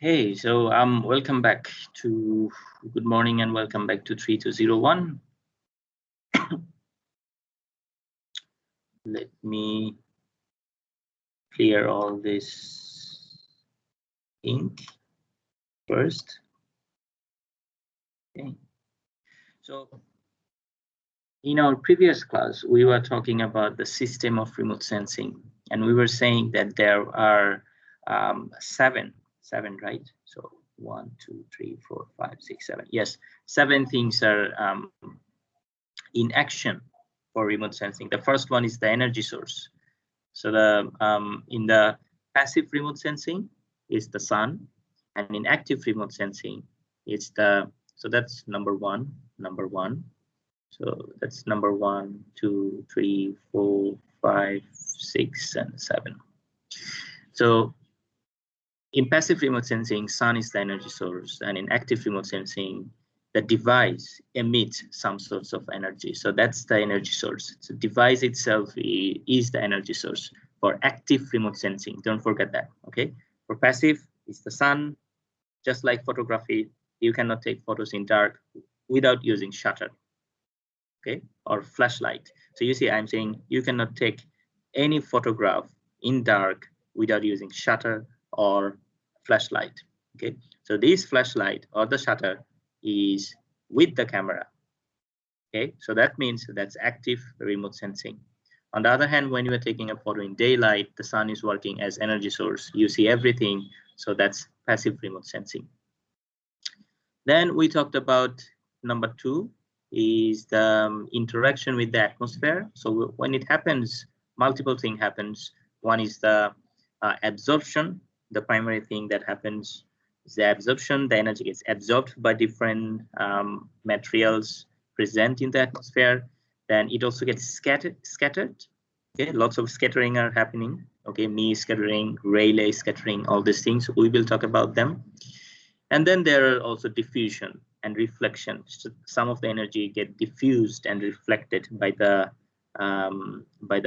Hey, so welcome back to good morning and welcome back to 3201. Let me clear all this ink first. Okay. So in our previous class, we were talking about the system of remote sensing, and we were saying that there are seven, right? So 1, 2, 3, 4, 5, 6, 7. Yes, 7 things are in action for remote sensing. The first one is the energy source. So in the passive remote sensing is the sun, and in active remote sensing it's that's number one. So that's number 1, 2, 3, 4, 5, 6, and 7. So in passive remote sensing, sun is the energy source, and in active remote sensing, the device emits some sorts of energy. So that's the energy source. So device itself is the energy source for active remote sensing. Don't forget that. Okay. For passive, it's the sun. Just like photography, you cannot take photos in dark without using shutter. Okay, or flashlight. So you see, I'm saying you cannot take any photograph in dark without using shutter or flashlight. Okay, so this flashlight or the shutter is with the camera. Okay, so that means that's active remote sensing. On the other hand, when you are taking a photo in daylight, the sun is working as energy source. You see everything, so that's passive remote sensing. Then we talked about number 2 is the interaction with the atmosphere. So when it happens, multiple things happens. One is the absorption. The primary thing that happens is the absorption. The energy gets absorbed by different materials present in the atmosphere. Then it also gets scattered. Okay, lots of scattering are happening. Okay, Mie scattering, Rayleigh scattering, all these things. We will talk about them. And then there are also diffusion and reflection. So some of the energy get diffused and reflected by the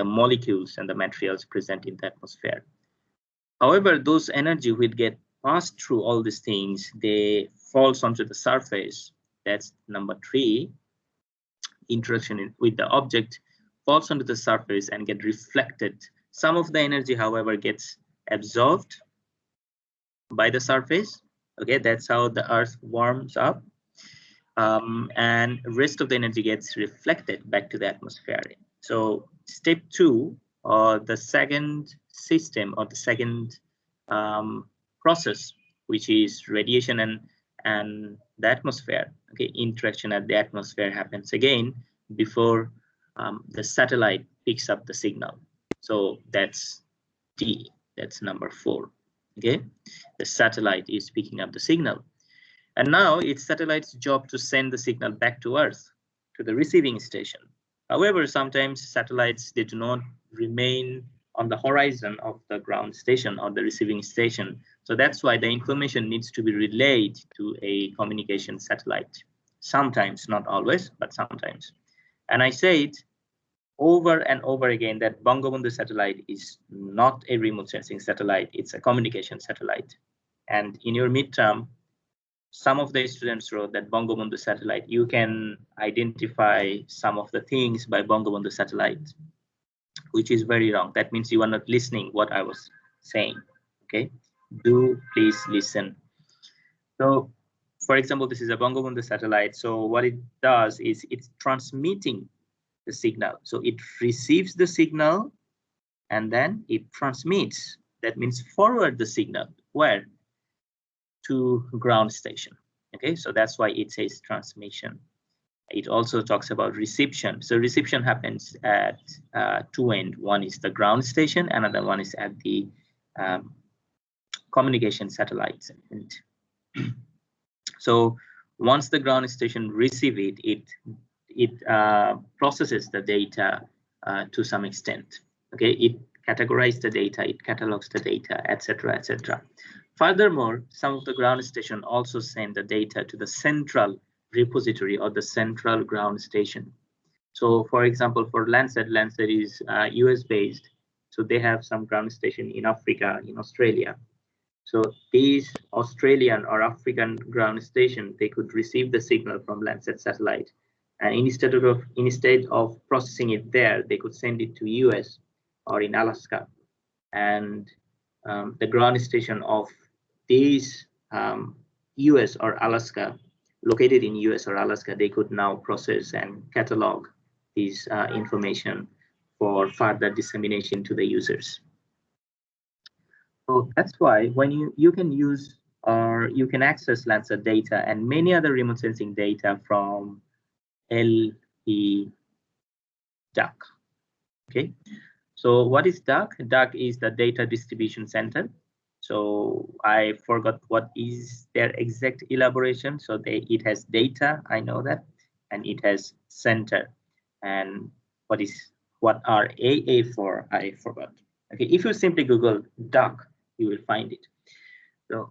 molecules and the materials present in the atmosphere. However, those energy will get passed through all these things. They falls onto the surface. That's number 3. Interaction with the object falls onto the surface and get reflected. Some of the energy, however, gets absorbed by the surface. Okay, that's how the earth warms up, and rest of the energy gets reflected back to the atmosphere. So step 2, or the second system, or the second process, which is radiation and the atmosphere. Okay, interaction at the atmosphere happens again before the satellite picks up the signal. So that's D, that's number 4. Okay, the satellite is picking up the signal, and now it's satellite's job to send the signal back to Earth, to the receiving station. However, sometimes satellites, they do not remain on the horizon of the ground station or the receiving station. So that's why the information needs to be relayed to a communication satellite. Sometimes, not always, but sometimes. And I said over and over again that Bangabandhu satellite is not a remote sensing satellite, it's a communication satellite. And in your midterm, some of the students wrote that Bangabandhu satellite, you can identify some of the things by Bangabandhu satellite, which is very wrong. That means you are not listening what I was saying. Okay, do please listen. So for example, this is a Bangabandhu satellite. So what it does is it's transmitting the signal. So it receives the signal and then it transmits. That means forward the signal. Where? To ground station. Okay, so that's why it says transmission. It also talks about reception. So reception happens at 2 ends. One is the ground station, another one is at the communication satellites. And so once the ground station receive it processes the data to some extent. Okay, it categorizes the data, it catalogs the data, etc., etc. Furthermore, some of the ground station also send the data to the central repository or the central ground station. So for example, for Landsat is US based. So they have some ground station in Africa, in Australia. So these Australian or African ground station, they could receive the signal from Landsat satellite, and instead of processing it there, they could send it to US or in Alaska, and the ground station of these US or Alaska, located in US or Alaska, they could now process and catalog these information for further dissemination to the users. So that's why when you can use or you can access Landsat data and many other remote sensing data from LP DUC. Okay, so what is DUC? DUC is the Data Distribution Center. So I forgot what is their exact elaboration. So it has data, I know that, and it has center. And what are AA for? I forgot. Okay, if you simply Google DUC, you will find it. So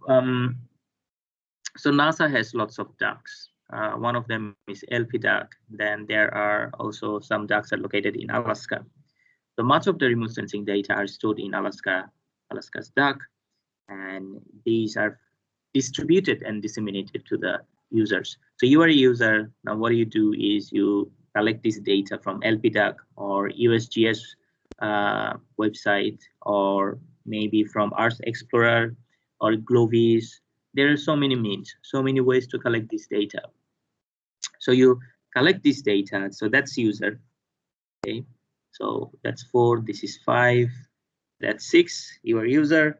so NASA has lots of DUCs. One of them is LP DUC. Then there are also some DUCs that are located in Alaska. So much of the remote sensing data are stored in Alaska's DUC, and these are distributed and disseminated to the users. So you are a user. Now what you do is you collect this data from LP DUC or USGS website, or maybe from Earth Explorer or Glovis. There are so many means, so many ways to collect this data. So you collect this data. So that's user. Okay. So that's 4. This is 5. That's 6. Your user.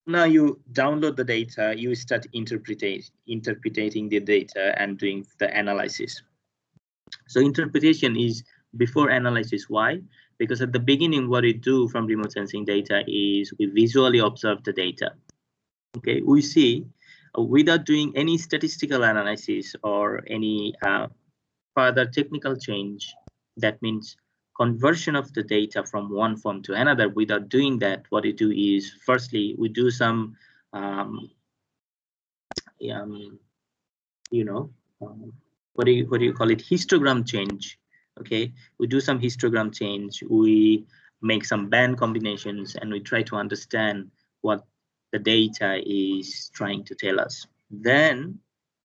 Now you download the data. You start interpreting the data and doing the analysis. So interpretation is before analysis. Why? Because at the beginning, what we do from remote sensing data is we visually observe the data. Okay, we see without doing any statistical analysis or any further technical change. That means conversion of the data from one form to another. Without doing that, what we do is firstly we do some what do you call it, histogram change. Okay, we do some histogram change, we make some band combinations, and we try to understand what the data is trying to tell us. Then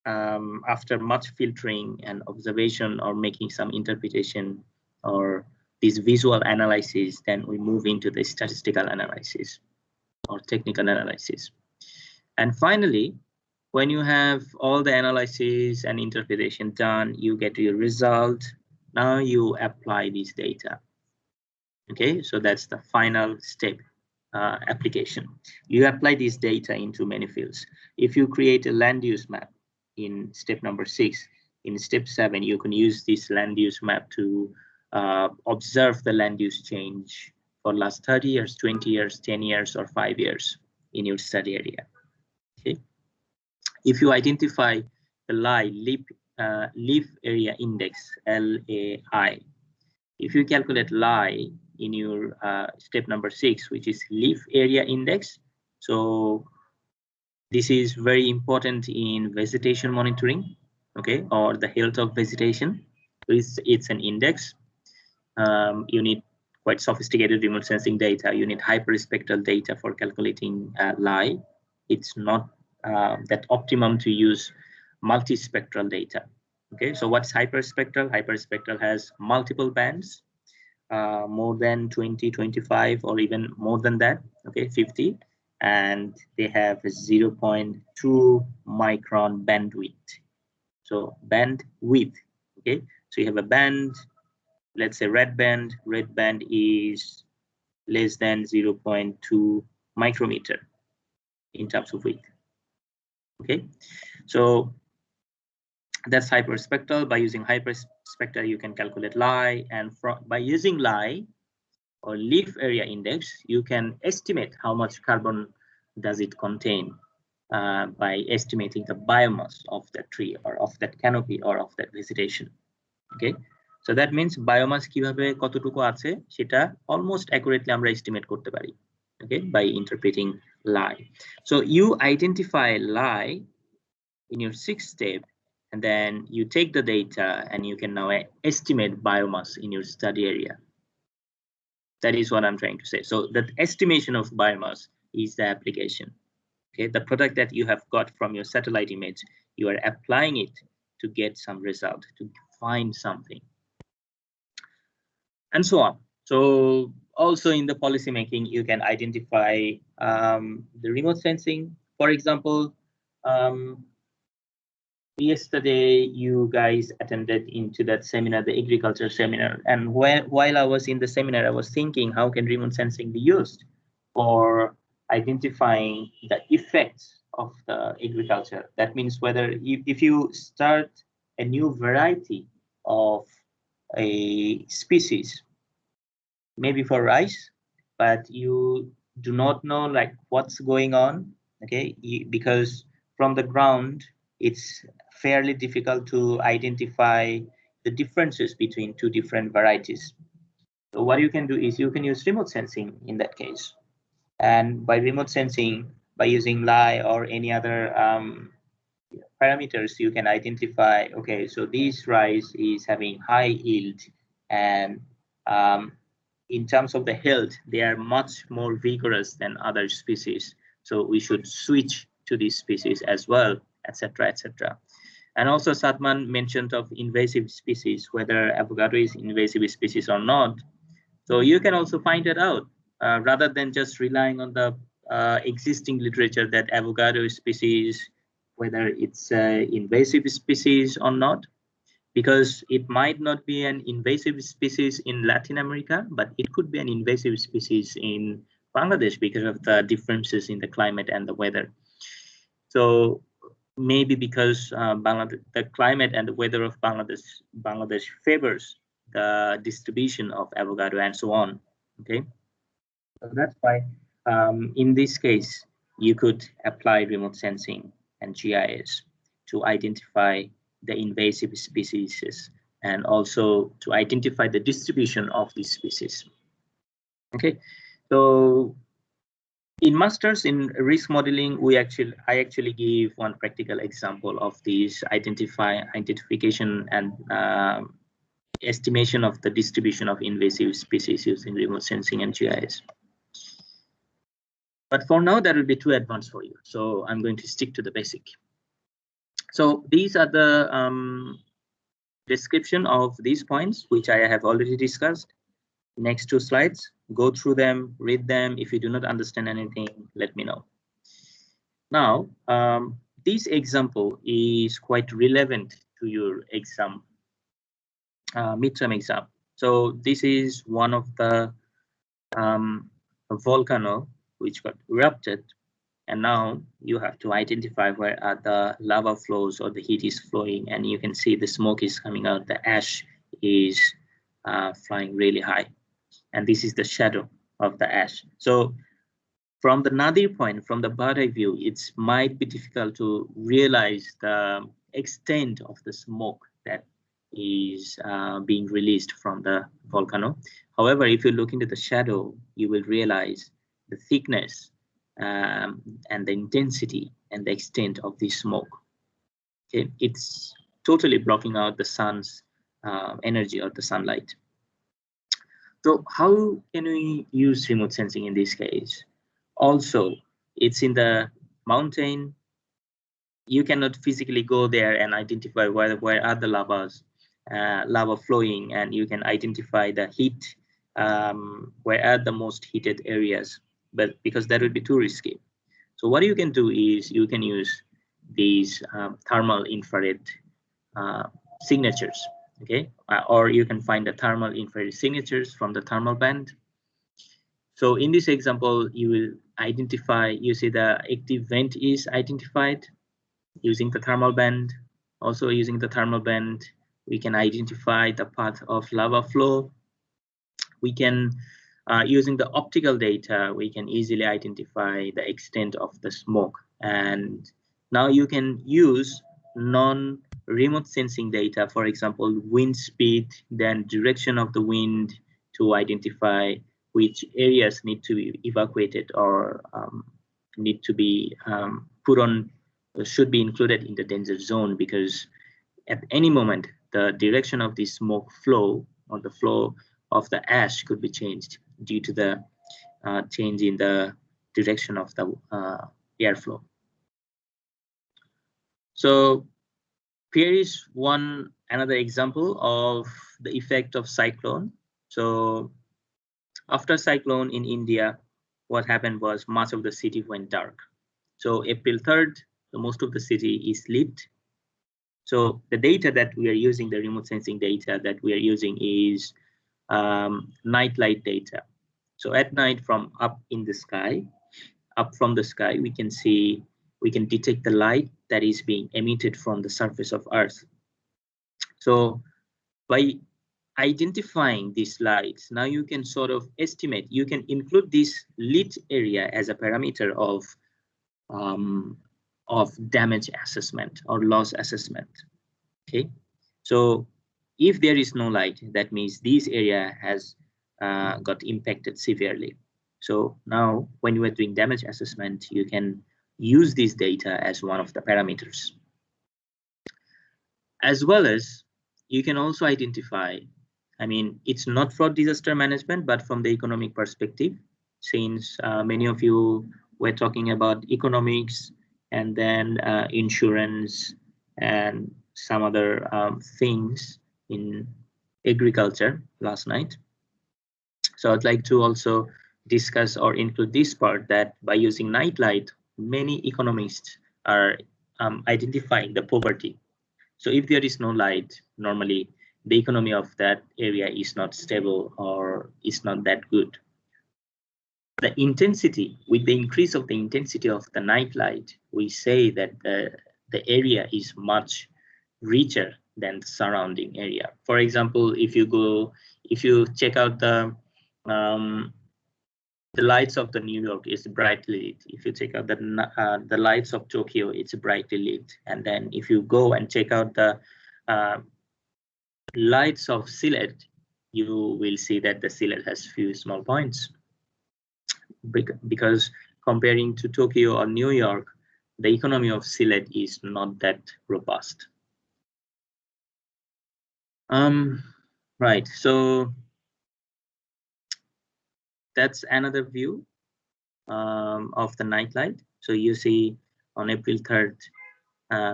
after much filtering and observation or making some interpretation or this visual analysis, then we move into the statistical analysis or technical analysis. And finally, when you have all the analysis and interpretation done, you get your result. Now you apply this data. Okay, so that's the final step, application. You apply this data into many fields. If you create a land use map in step number 6, in step 7, you can use this land use map to observe the land use change for last 30 years, 20 years, 10 years, or 5 years in your study area. Okay. If you identify the leaf area index, LAI, if you calculate LAI in your step number 6, which is leaf area index, so this is very important in vegetation monitoring, okay, or the health of vegetation. It's an index. You need quite sophisticated remote sensing data. You need hyperspectral data for calculating LAI. It's not that optimum to use multispectral data. Okay, so what's hyperspectral? Hyperspectral has multiple bands, more than 20, 25, or even more than that, okay, 50, and they have a 0.2 micron bandwidth. So bandwidth, okay, so you have a band, let's say red band is less than 0.2 micrometer in terms of width. Okay, so that's hyperspectral. By using hyperspectral, you can calculate LAI, and by using LAI or leaf area index, you can estimate how much carbon does it contain by estimating the biomass of that tree or of that canopy or of that vegetation. Okay, so that means biomass কিভাবে কতটুকু আছে সেটা almost accurately আমরা estimate করতে পারি, okay, by interpreting LAI. So you identify LAI in your 6th step, and then you take the data and you can now estimate biomass in your study area. That is what I'm trying to say. So that estimation of biomass is the application. Okay, the product that you have got from your satellite image, you are applying it to get some result, to find something, and so on. So also in the policy making, you can identify the remote sensing. For example, yesterday you guys attended into that seminar, the agriculture seminar, and while I was in the seminar, I was thinking, how can remote sensing be used for identifying the effects of the agriculture? That means whether if you start a new variety of a species, maybe for rice, but you do not know like what's going on, okay, because from the ground it's fairly difficult to identify the differences between two different varieties. So what you can do is you can use remote sensing in that case, and by remote sensing, by using LI or any other parameters, you can identify, okay, so this rice is having high yield, and in terms of the health, they are much more vigorous than other species. So we should switch to this species as well, etc., etc. And also Sadman mentioned of invasive species, whether avocado is invasive species or not. So you can also find it out rather than just relying on the existing literature that avocado species, whether it's invasive species or not, because it might not be an invasive species in Latin America, but it could be an invasive species in Bangladesh because of the differences in the climate and the weather. So maybe because the climate and the weather of Bangladesh favors the distribution of avocado and so on. Okay, so that's why in this case you could apply remote sensing and GIS to identify the invasive species and also to identify the distribution of these species. Okay, so in masters in risk modeling, I actually give one practical example of this identification and estimation of the distribution of invasive species using remote sensing and GIS. But for now, that will be too advanced for you. So I'm going to stick to the basic. So these are the description of these points, which I have already discussed. Next 2 slides, go through them, read them. If you do not understand anything, let me know. Now, this example is quite relevant to your exam, midterm exam. So this is one of the volcano which got erupted, and now you have to identify where are the lava flows or the heat is flowing, and you can see the smoke is coming out, the ash is flying really high, and this is the shadow of the ash. So from the nadir point, from the bird eye view, it might be difficult to realize the extent of the smoke that is being released from the volcano. However, if you look into the shadow, you will realize the thickness and the intensity and the extent of the smoke. Okay, it's totally blocking out the sun's energy or the sunlight. So how can we use remote sensing in this case? Also, it's in the mountain. You cannot physically go there and identify where are the lava flowing, and you can identify the heat, where are the most heated areas, but because that would be too risky. So what you can do is you can use these thermal infrared signatures, okay, or you can find the thermal infrared signatures from the thermal band. So in this example, you will identify, you see the active vent is identified using the thermal band. Also using the thermal band, we can identify the path of lava flow. We can, using the optical data, we can easily identify the extent of the smoke. And now you can use non-remote sensing data, for example, wind speed, then direction of the wind, to identify which areas need to be evacuated or need to be put on, should be included in the danger zone, because at any moment the direction of the smoke flow or the flow of the ash could be changed due to the change in the direction of the airflow. So here is another example of the effect of cyclone. So after cyclone in India, what happened was much of the city went dark. So April 3rd, most of the city is lit. So the data that we are using, the remote sensing data that we are using is night light data. So at night from up from the sky, we can detect the light that is being emitted from the surface of Earth. So by identifying these lights, now you can sort of estimate, you can include this lit area as a parameter of damage assessment or loss assessment. Okay, so if there is no light, that means this area has got impacted severely. So now when you are doing damage assessment, you can use this data as one of the parameters. As well as you can also identify, I mean, it's not for disaster management, but from the economic perspective, since many of you were talking about economics and then insurance and some other things in agriculture last night. So I'd like to also discuss or include this part that by using nightlight, many economists are identifying the poverty. So if there is no light, normally the economy of that area is not stable or is not that good. The intensity, with the increase of the intensity of the night light, we say that the area is much richer than the surrounding area. For example, if you check out the lights of the New York is brightly lit. If you check out the lights of Tokyo, it's brightly lit. And then if you go and check out the lights of Sylhet, you will see that the Sylhet has few small points. Because comparing to Tokyo or New York, the economy of Sylhet is not that robust. Right, so that's another view of the nightlight. So you see on April 3rd,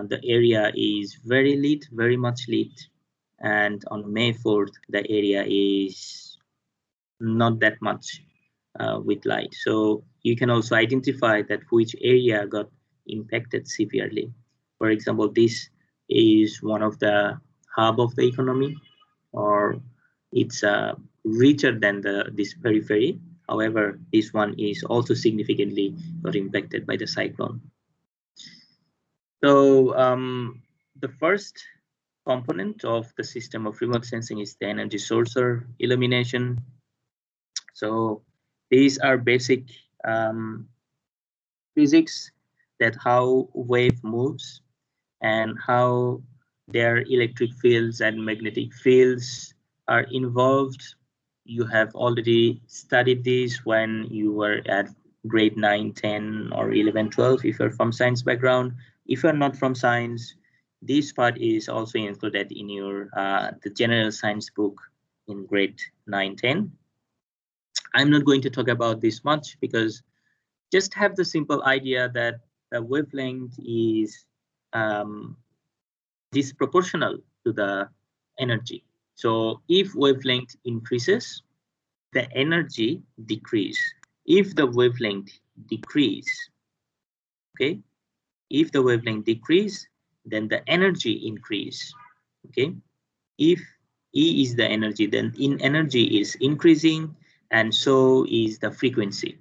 the area is very lit, very much lit. And on May 4th, the area is not that much with light. So you can also identify that which area got impacted severely. For example, this is one of the hub of the economy, or it's richer than this periphery. However, this one is also significantly got impacted by the cyclone. So the first component of the system of remote sensing is the energy source or illumination. So these are basic physics, that how wave moves and how their electric fields and magnetic fields are involved. You have already studied this when you were at grade 9, 10, or 11, 12, if you're from science background. If you're not from science, this part is also included in your the general science book in grade 9, 10. I'm not going to talk about this much, because just have the simple idea that the wavelength is disproportional to the energy. So if wavelength increases, the energy decrease. If the wavelength decrease, okay, if the wavelength decrease, then the energy increase. Okay, if E is the energy, then energy is increasing, and so is the frequency.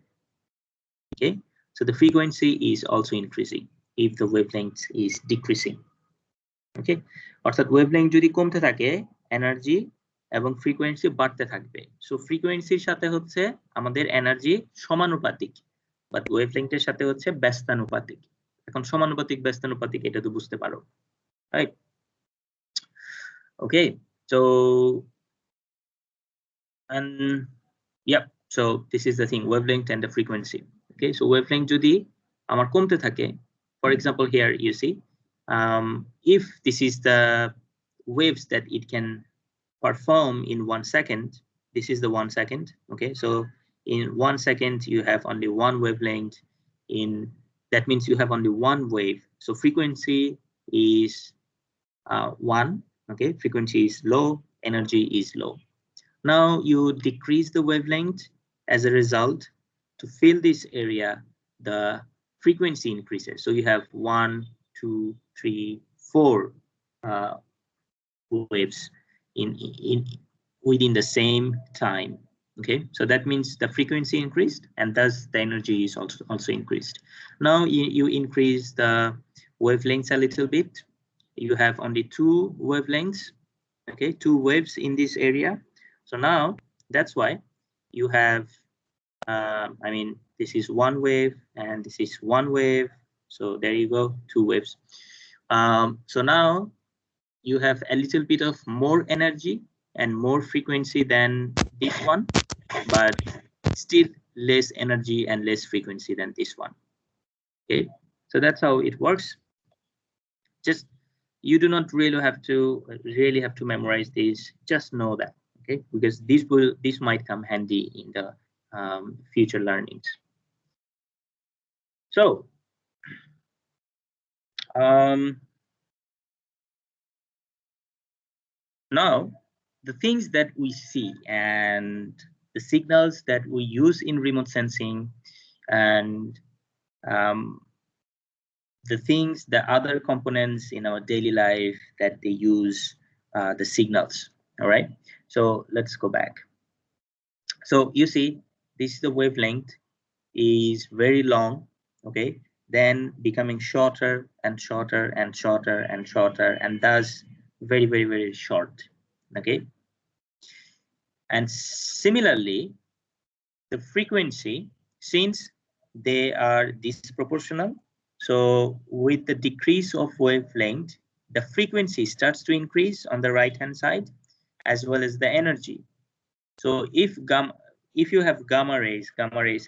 Okay, so the frequency is also increasing if the wavelength is decreasing. Okay, অর্থাৎ wavelength যদি কমতে থাকে energy এবং frequency বাড়তে থাকবে। So ফ্রিকোয়েন্সির সাথে হচ্ছে আমাদের এনার্জি সমানুপাতিক, বাট ওয়েভলেংথের সাথে হচ্ছে ব্যস্তানুপাতিক। এখন সমানুপাতিক ব্যস্তানুপাতিক এটা তো বুঝতে পারো, right? Okay, so and yeah, so this is the thing, wavelength and the frequency. Okay, so wavelength যদি আমার কমতে থাকে, for example here you see if this is the waves that it can perform in 1 second, this is the 1 second. Okay, so in 1 second you have only one wavelength. In that means you have only one wave. So frequency is 1. Okay, frequency is low, energy is low. Now you decrease the wavelength. As a result, to fill this area, the frequency increases. So you have 1, 2, 3, 4 waves in within the same time. Okay, so that means the frequency increased, and thus the energy is also increased. Now you increase the wavelengths a little bit. You have only 2 wavelengths. Okay, 2 waves in this area. So now that's why you have I mean, this is 1 wave and this is 1 wave. So there you go, 2 waves. So now you have a little bit of more energy and more frequency than this one, but still less energy and less frequency than this one. Okay, so that's how it works. Just you do not really have to memorize this. Just know that, okay, because this might come handy in the future learnings. So now the things that we see and the signals that we use in remote sensing and the other components in our daily life that they use the signals. All right, so let's go back. So you see, this is the wavelength is very long, okay, then becoming shorter and shorter and shorter and shorter, and thus very, very, very short. Okay, and similarly the frequency, since they are disproportional, so with the decrease of wavelength, the frequency starts to increase on the right hand side, as well as the energy. So if you have gamma rays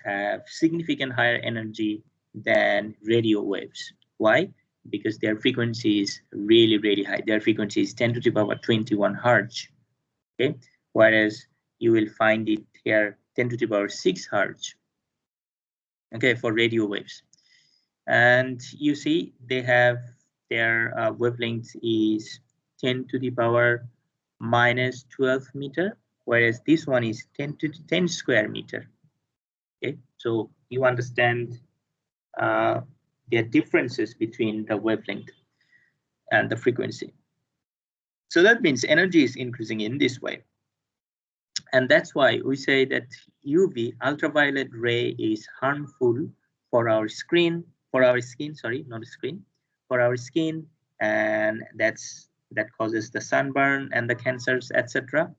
have significant higher energy than radio waves. Why? Because their frequency is really, really high. Their frequency is 10 to the power 21 hertz. Okay, whereas you will find it here 10 to the power 6 hertz. Okay, for radio waves. And you see they have their wavelength is 10 to the power minus 12 meter, whereas this one is 10 to 10 square meter. Okay, so you understand the differences between the wavelength and the frequency. So that means energy is increasing in this way. And that's why we say that UV, ultraviolet ray, is harmful for our skin, for our skin, and that causes the sunburn and the cancers, etc.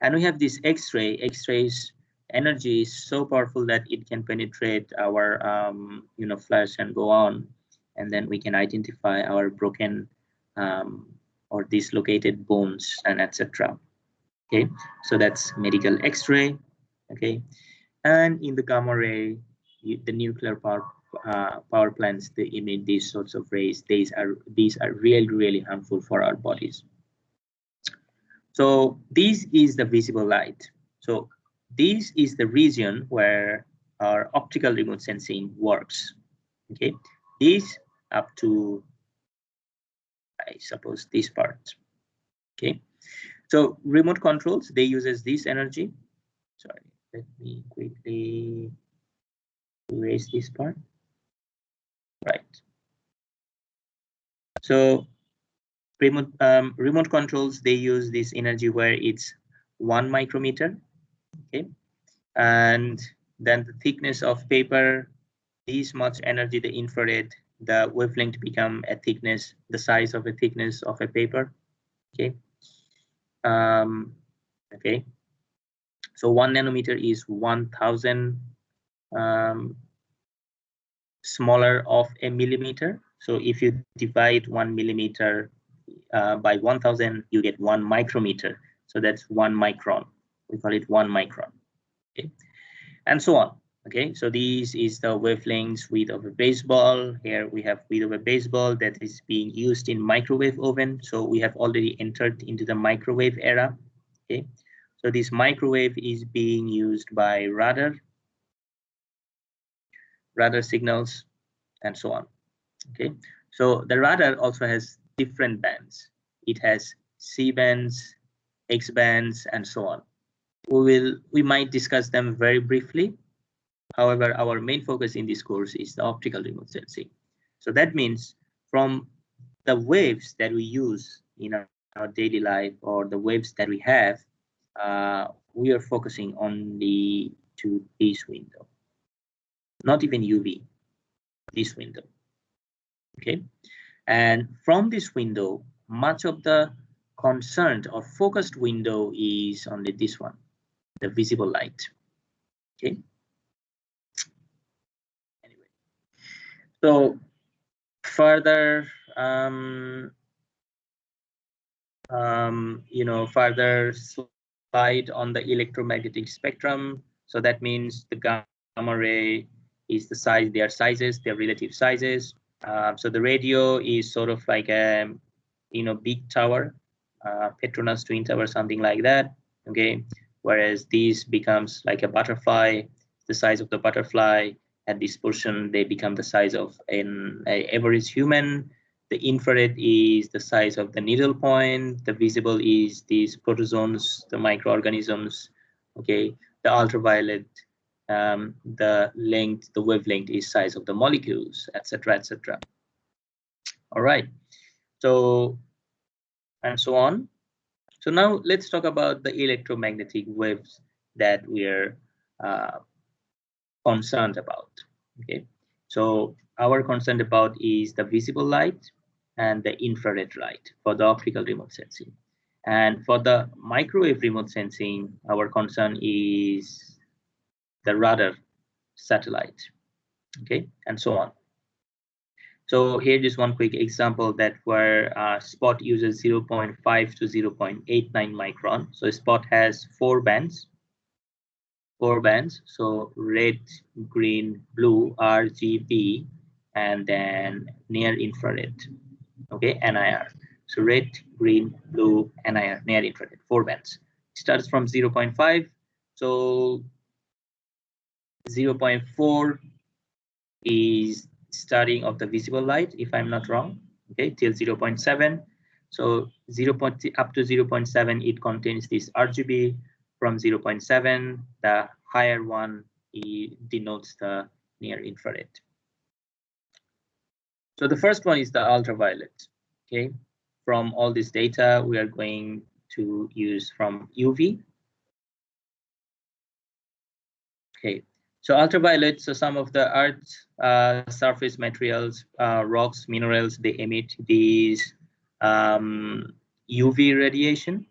And we have this X-ray. X-rays energy is so powerful that it can penetrate our flesh and go on, and then we can identify our broken or dislocated bones and etc. Okay, so that's medical X-ray. Okay, and in the gamma ray, the nuclear power plants, they emit these sorts of rays. These are really, really harmful for our bodies. So this is the visible light. So this is the region where our optical remote sensing works. Okay, this up to, I suppose, this part. Okay, so remote controls, they uses this energy. Sorry, let me quickly erase this part. Right. So remote controls, they use this energy where it's 1 micrometer. Okay, and then the thickness of paper, this much energy, the infrared, the wavelength become a thickness, the size of a thickness of a paper. Okay. Okay. So 1 nanometer is 1,000 smaller of a millimeter. So if you divide 1 millimeter by 1,000, you get 1 micrometer. So that's 1 micron. We call it 1 micron. Okay, and so on. Okay, so this is the wavelengths width of a baseball. Here we have width of a baseball that is being used in microwave oven. So we have already entered into the microwave era. Okay, so this microwave is being used by radar signals. and so on. Okay, so the radar also has different bands. It has C bands, X bands, and so on. We might discuss them very briefly. However, our main focus in this course is the optical remote sensing. So that means from the waves that we use in our daily life, or the waves that we have, we are focusing only to this window, not even UV, this window. Okay, and from this window, much of the concerned or focused window is only this one, the visible light. Okay, anyway, so further further slide on the electromagnetic spectrum. So that means the gamma ray is the size, their sizes, their relative sizes. So the radio is sort of like a big tower, Petronas twin tower, something like that. Okay, whereas these becomes like a butterfly, the size of the butterfly. At this portion, they become the size of an average human. The infrared is the size of the needle point. The visible is these protozoans, the microorganisms. Okay, the ultraviolet, the length, the wavelength is size of the molecules, etc., etc. All right, so and so on. So now let's talk about the electromagnetic waves that we're concerned about. Okay, so our concern about is the visible light and the infrared light for the optical remote sensing. And for the microwave remote sensing, our concern is the radar, satellite, okay, and so on. So here is one quick example that where SPOT uses 0.5 to 0.89 micron. So SPOT has four bands. So red, green, blue, RGB, and then near infrared. Okay, NIR. So red, green, blue, NIR, near infrared, 4 bands. Starts from 0.5. So 0.4 is starting of the visible light, if I'm not wrong. Okay, till 0.7. So up to 0.7, it contains this RGB. From 0.7, the higher one denotes the near infrared. So the first one is the ultraviolet. Okay, from all this data, we are going to use from UV. Okay, so ultraviolet, so some of the Earth's surface materials, rocks, minerals, they emit these UV radiation.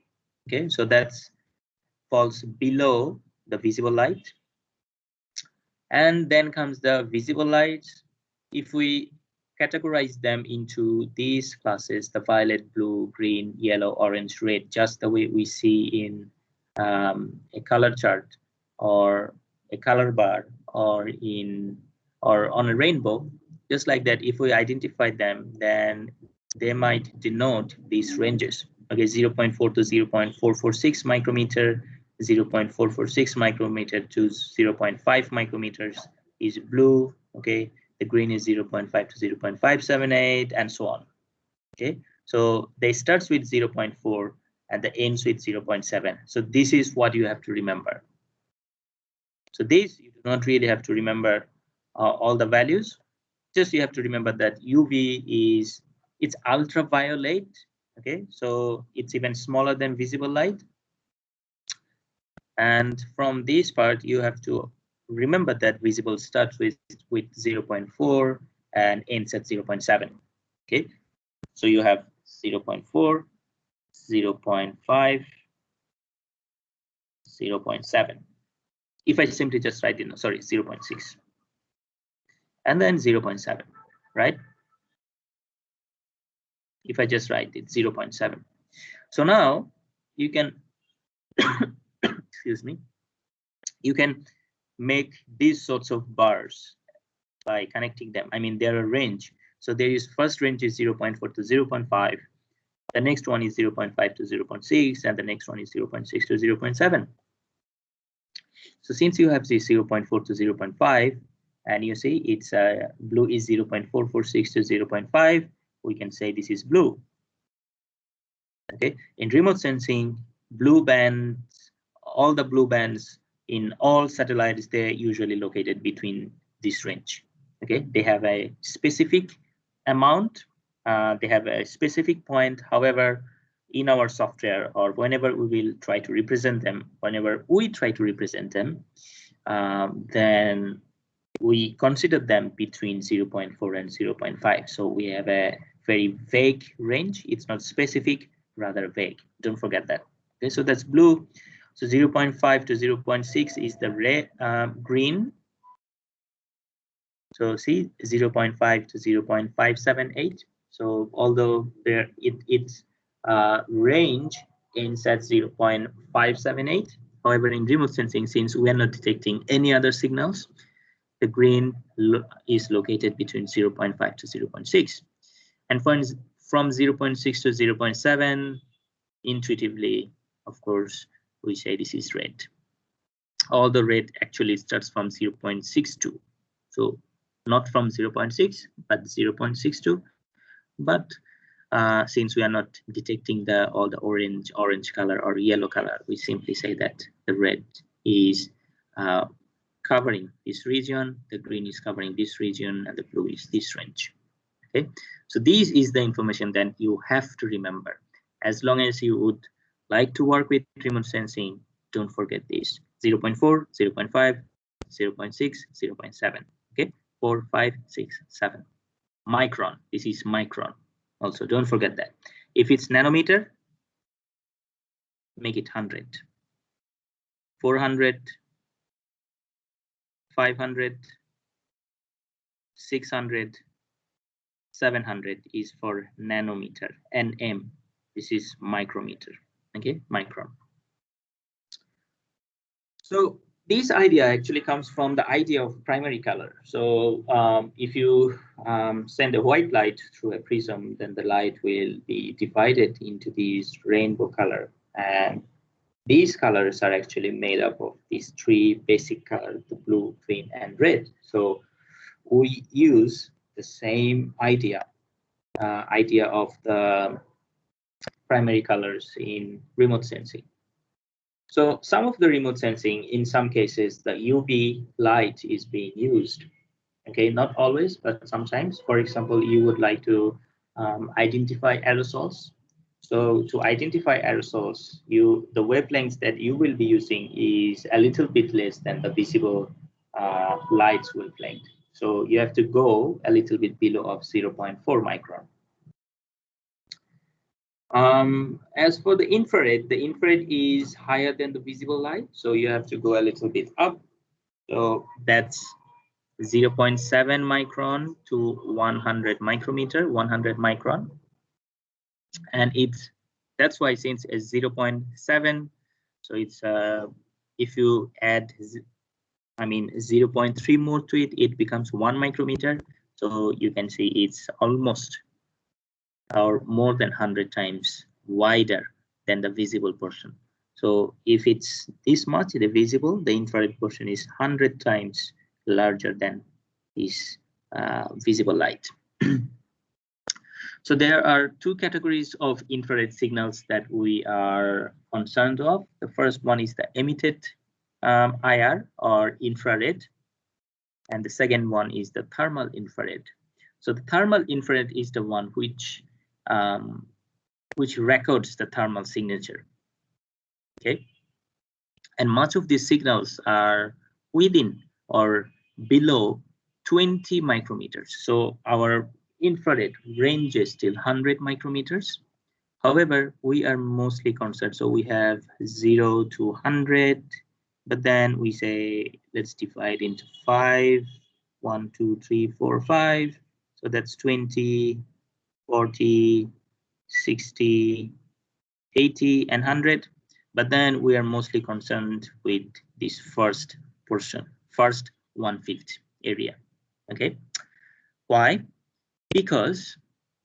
Okay, so that's falls below the visible light. And then comes the visible light. If we categorize them into these classes, the violet, blue, green, yellow, orange, red, just the way we see in a color chart or a color bar or on a rainbow, just like that, if we identify them, then they might denote these ranges. Okay, 0.4 to 0.446 micrometer, 0.446 micrometer to 0.5 micrometers is blue. Okay, the green is 0.5 to 0.578, and so on. Okay, so they starts with 0.4 and the ends with 0.7. So this is what you have to remember. So this, you do not really have to remember all the values. Just you have to remember that UV is, it's ultraviolet. Okay, so it's even smaller than visible light. And from this part, you have to remember that visible starts with 0.4 and ends at 0.7. Okay, so you have 0.4, 0.5, 0.7. If I simply just write in, sorry, 0.6, and then 0.7, right? If I just write it 0.7. So now you can, excuse me, you can make these sorts of bars by connecting them. I mean, they're a range. So there is first range is 0.4 to 0.5. The next one is 0.5 to 0.6, and the next one is 0.6 to 0.7. So since you have this 0.4 to 0.5, and you see it's blue is 0.446 to 0.5. We can say this is blue. Okay, in remote sensing, blue bands, all the blue bands in all satellites, they're usually located between this range. Okay, they have a specific amount, they have a specific point. However, in our software, or whenever we will try to represent them, then we consider them between 0.4 and 0.5. So we have a very vague range. It's not specific, rather vague. Don't forget that. Okay, so that's blue. So 0.5 to 0.6 is the red, green. So see 0.5 to 0.578. So although its range ends at 0.578, however, in remote sensing, since we are not detecting any other signals, the green is located between 0.5 to 0.6. And from 0.6 to 0.7, intuitively, of course, we say this is red. All the red actually starts from 0.62. So not from 0.6, but 0.62. But since we are not detecting all the orange color or yellow color, we simply say that the red is covering this region, the green is covering this region, and the blue is this range. Okay, so this is the information that you have to remember. As long as you would like to work with remote sensing, don't forget this: 0.4, 0.5, 0.6, 0.7. Okay, 4, 5, 6, 7. Micron. This is micron. Also, don't forget that. If it's nanometer, make it 100. 400, 500, 600, 700 is for nanometer. nm, this is micrometer. Okay, micron. So this idea actually comes from the idea of primary color. So if you send a white light through a prism, then the light will be divided into these rainbow color, and these colors are actually made up of these three basic colors: the blue, green, and red. So we use the same idea of the primary colors in remote sensing. So some of the remote sensing, in some cases, the UV light is being used. Okay, not always, but sometimes. For example, you would like to identify aerosols. So to identify aerosols, the wavelengths that you will be using is a little bit less than the visible light's wavelength. So you have to go a little bit below of 0.4 micron. As for the infrared is higher than the visible light, so you have to go a little bit up. So that's 0.7 micron to 100 micrometer, 100 micron. And that's why, since it's 0.7, so it's if you add 0.3 more to it, it becomes 1 micrometer. So you can see it's almost or more than 100 times wider than the visible portion. So if it's this much, the infrared portion is 100 times larger than this visible light. So there are two categories of infrared signals that we are concerned of. The first one is the emitted IR or infrared, and the second one is the thermal infrared. So the thermal infrared is the one which records the thermal signature. Okay, and much of these signals are within or below 20 micrometers. So our infrared ranges till 100 micrometers. However, we are mostly concerned. So we have 0 to 100, but then we say let's divide into 5. 1, 2, 3, 4, 5. So that's 20, 40, 60, 80, and 100. But then we are mostly concerned with this first portion, first 1/5 area. Okay, why? Because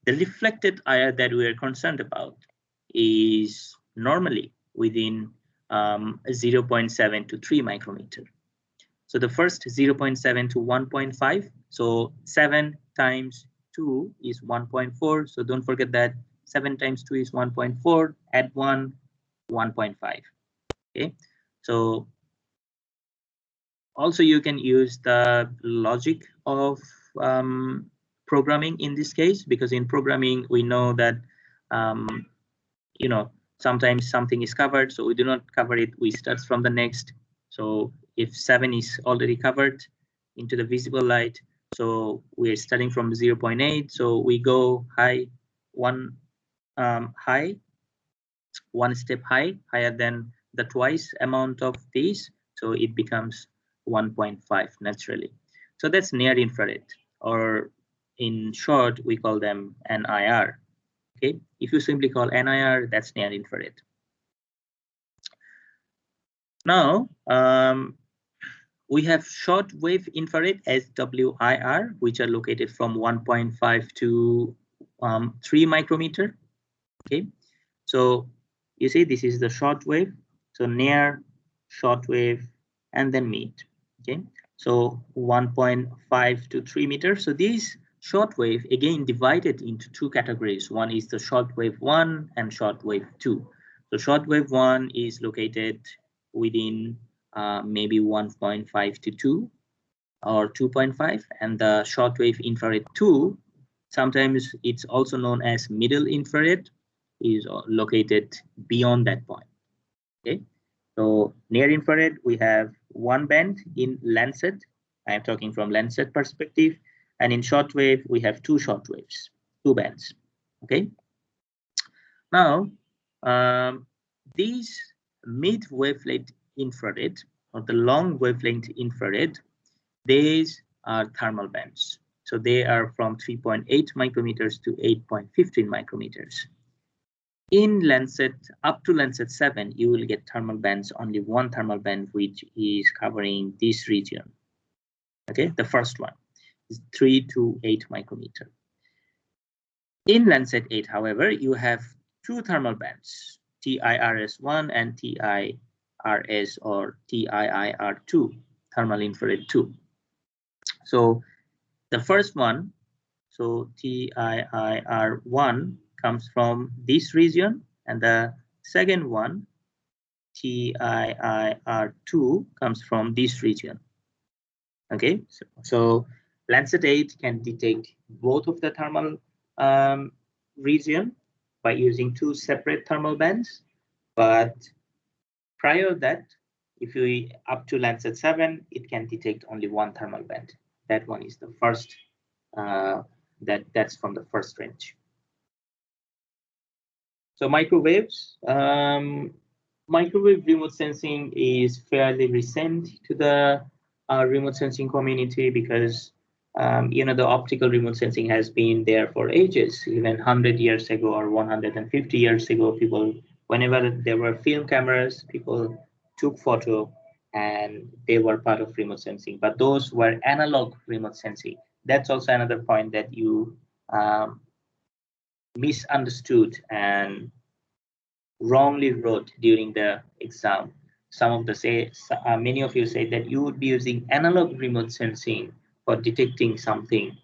the reflected IR that we are concerned about is normally within 0.7 to 3 micrometer. So the first 0.7 to 1.5. So 7 times 2 is 1.4. So don't forget that 7 times 2 is 1.4. Add 1, 1.5. Okay. So also you can use the logic of programming in this case, because in programming we know that you know, sometimes something is covered, so we do not cover it, we start from the next. So if 7 is already covered into the visible light, so we're starting from 0.8, so we go high, one step higher than the twice amount of these, so it becomes 1.5 naturally. So that's near infrared, or in short we call them NIR. Okay, if you simply call NIR, that's near infrared. Now we have short wave infrared SWIR, which are located from 1.5 to 3 micrometer. Okay, so you see this is the short wave, so near, short wave, and then mid. Okay, so 1.5 to 3 meters. So these short wave again divided into two categories. One is the short wave 1 and short wave 2. So short wave 1 is located within maybe 1.5 to 2 or 2.5, and the short wave infrared 2, sometimes it's also known as middle infrared, is located beyond that point. Okay, so near infrared we have one band in Landsat. I am talking from Landsat perspective, and in shortwave we have two shortwaves, two bands. Okay, now these mid wavelength infrared or the long wavelength infrared, these are thermal bands. So they are from 3.8 micrometers to 8.15 micrometers. In Landsat, up to Landsat 7, you will get thermal bands, only one thermal band, which is covering this region. Okay, the first one is 3 to 8 micrometer. In Landsat 8, however, you have two thermal bands, TIRS1 and TIRS or TIIR2, thermal infrared 2. So the first one, so TIIR1, comes from this region, and the second one, TIIR2, comes from this region. Okay, so Landsat 8 can detect both of the thermal region by using two separate thermal bands, but prior to that, if you up to Landsat 7, it can detect only one thermal band. That one is the first. That's from the first range. So microwaves. Microwave remote sensing is fairly recent to the remote sensing community, because you know, the optical remote sensing has been there for ages. Even 100 years ago or 150 years ago, people, whenever there were film cameras, people took photo and they were part of remote sensing, but those were analog remote sensing. That's also another point that you misunderstood and wrongly wrote during the exam. Many of you say that you would be using analog remote sensing for detecting something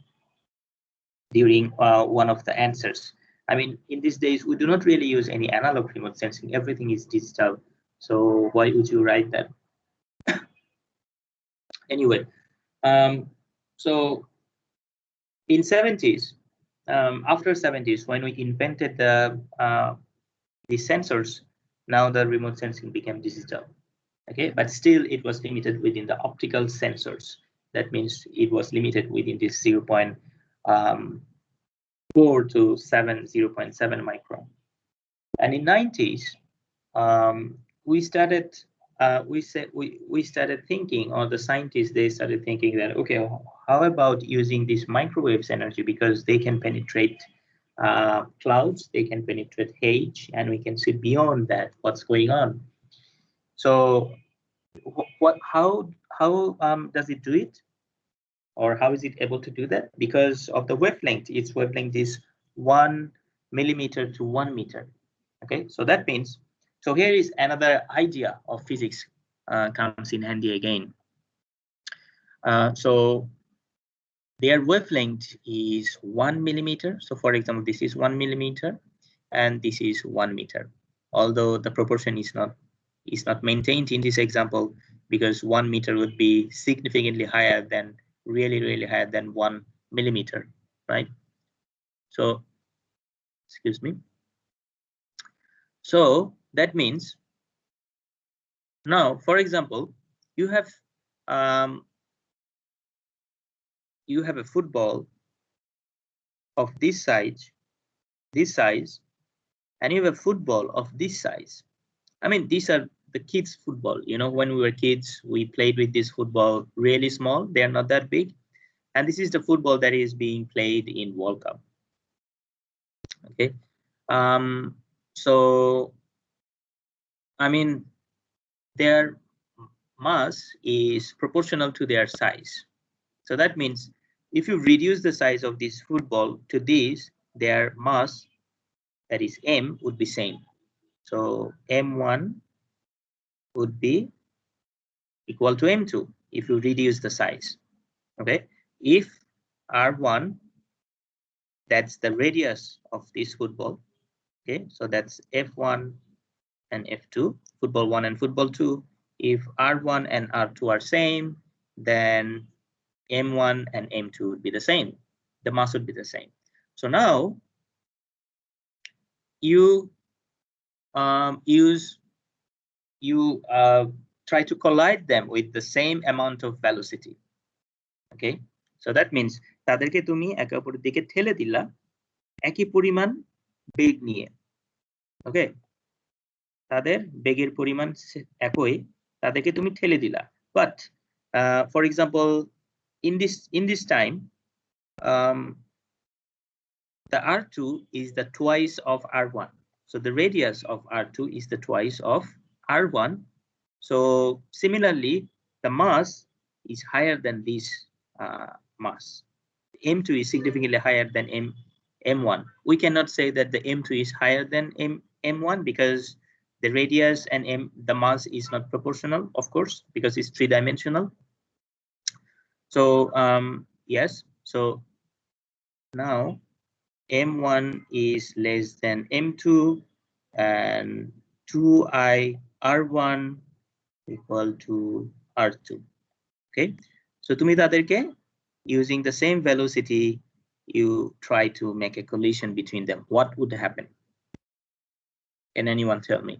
during one of the answers. I mean, in these days, we do not really use any analog remote sensing. Everything is digital. So why would you write that? Anyway, so in 70s, after 70s, when we invented the sensors, now the remote sensing became digital. Okay, but still it was limited within the optical sensors. That means it was limited within this 0.4 to 0.7 micron. And in 90s, we started thinking, or the scientists, they started thinking that, okay, how about using these microwaves energy, because they can penetrate clouds, they can penetrate haze, and we can see beyond that what's going on. So how does it do it, or how is it able to do that? Because of the wavelength, its wavelength is 1 millimeter to 1 meter. Okay, so that means, so here is another idea of physics comes in handy again. So their wavelength is 1 millimeter. So for example, this is 1 millimeter and this is 1 meter. Although the proportion is not maintained in this example, because 1 meter would be significantly higher than, really higher than 1 millimeter, right? So, excuse me. So that means now, for example, you have a football of this size, and you have a football of this size. I mean, these are the kids' football. You know, when we were kids, we played with this football really small. They are not that big. And this is the football that is being played in World Cup. Okay. So, I mean, their mass is proportional to their size. So that means if you reduce the size of this football to this, their mass, that is M, would be same. So M1 would be equal to M2 if you reduce the size. Okay. If R1, that's the radius of this football. Okay. So that's F1 and F2, football 1 and football 2. If R1 and R2 are same, then M1 and M2 would be the same. The mass would be the same. So now you try to collide them with the same amount of velocity. Okay, so that means তাদেরকে তুমি একে অপরের দিকে ঠেলে দিলা একই পরিমাণ বেগ নিয়ে। ওকে, তাদের বেগের পরিমাণ একই, তাদেরকে তুমি ঠেলে দিলা। But for example, in this time, the R2 is the twice of R1. So the radius of R2 is the twice of R1. So similarly, the mass is higher than this mass. M2 is significantly higher than M1. We cannot say that the M2 is higher than M1 because the radius and the mass is not proportional, of course, because it's three-dimensional. So yes, so now M1 is less than M2 and 2I R1 equal to R2. Okay, so তুমি তাদেরকে using the same velocity, you try to make a collision between them. What would happen? Can anyone tell me?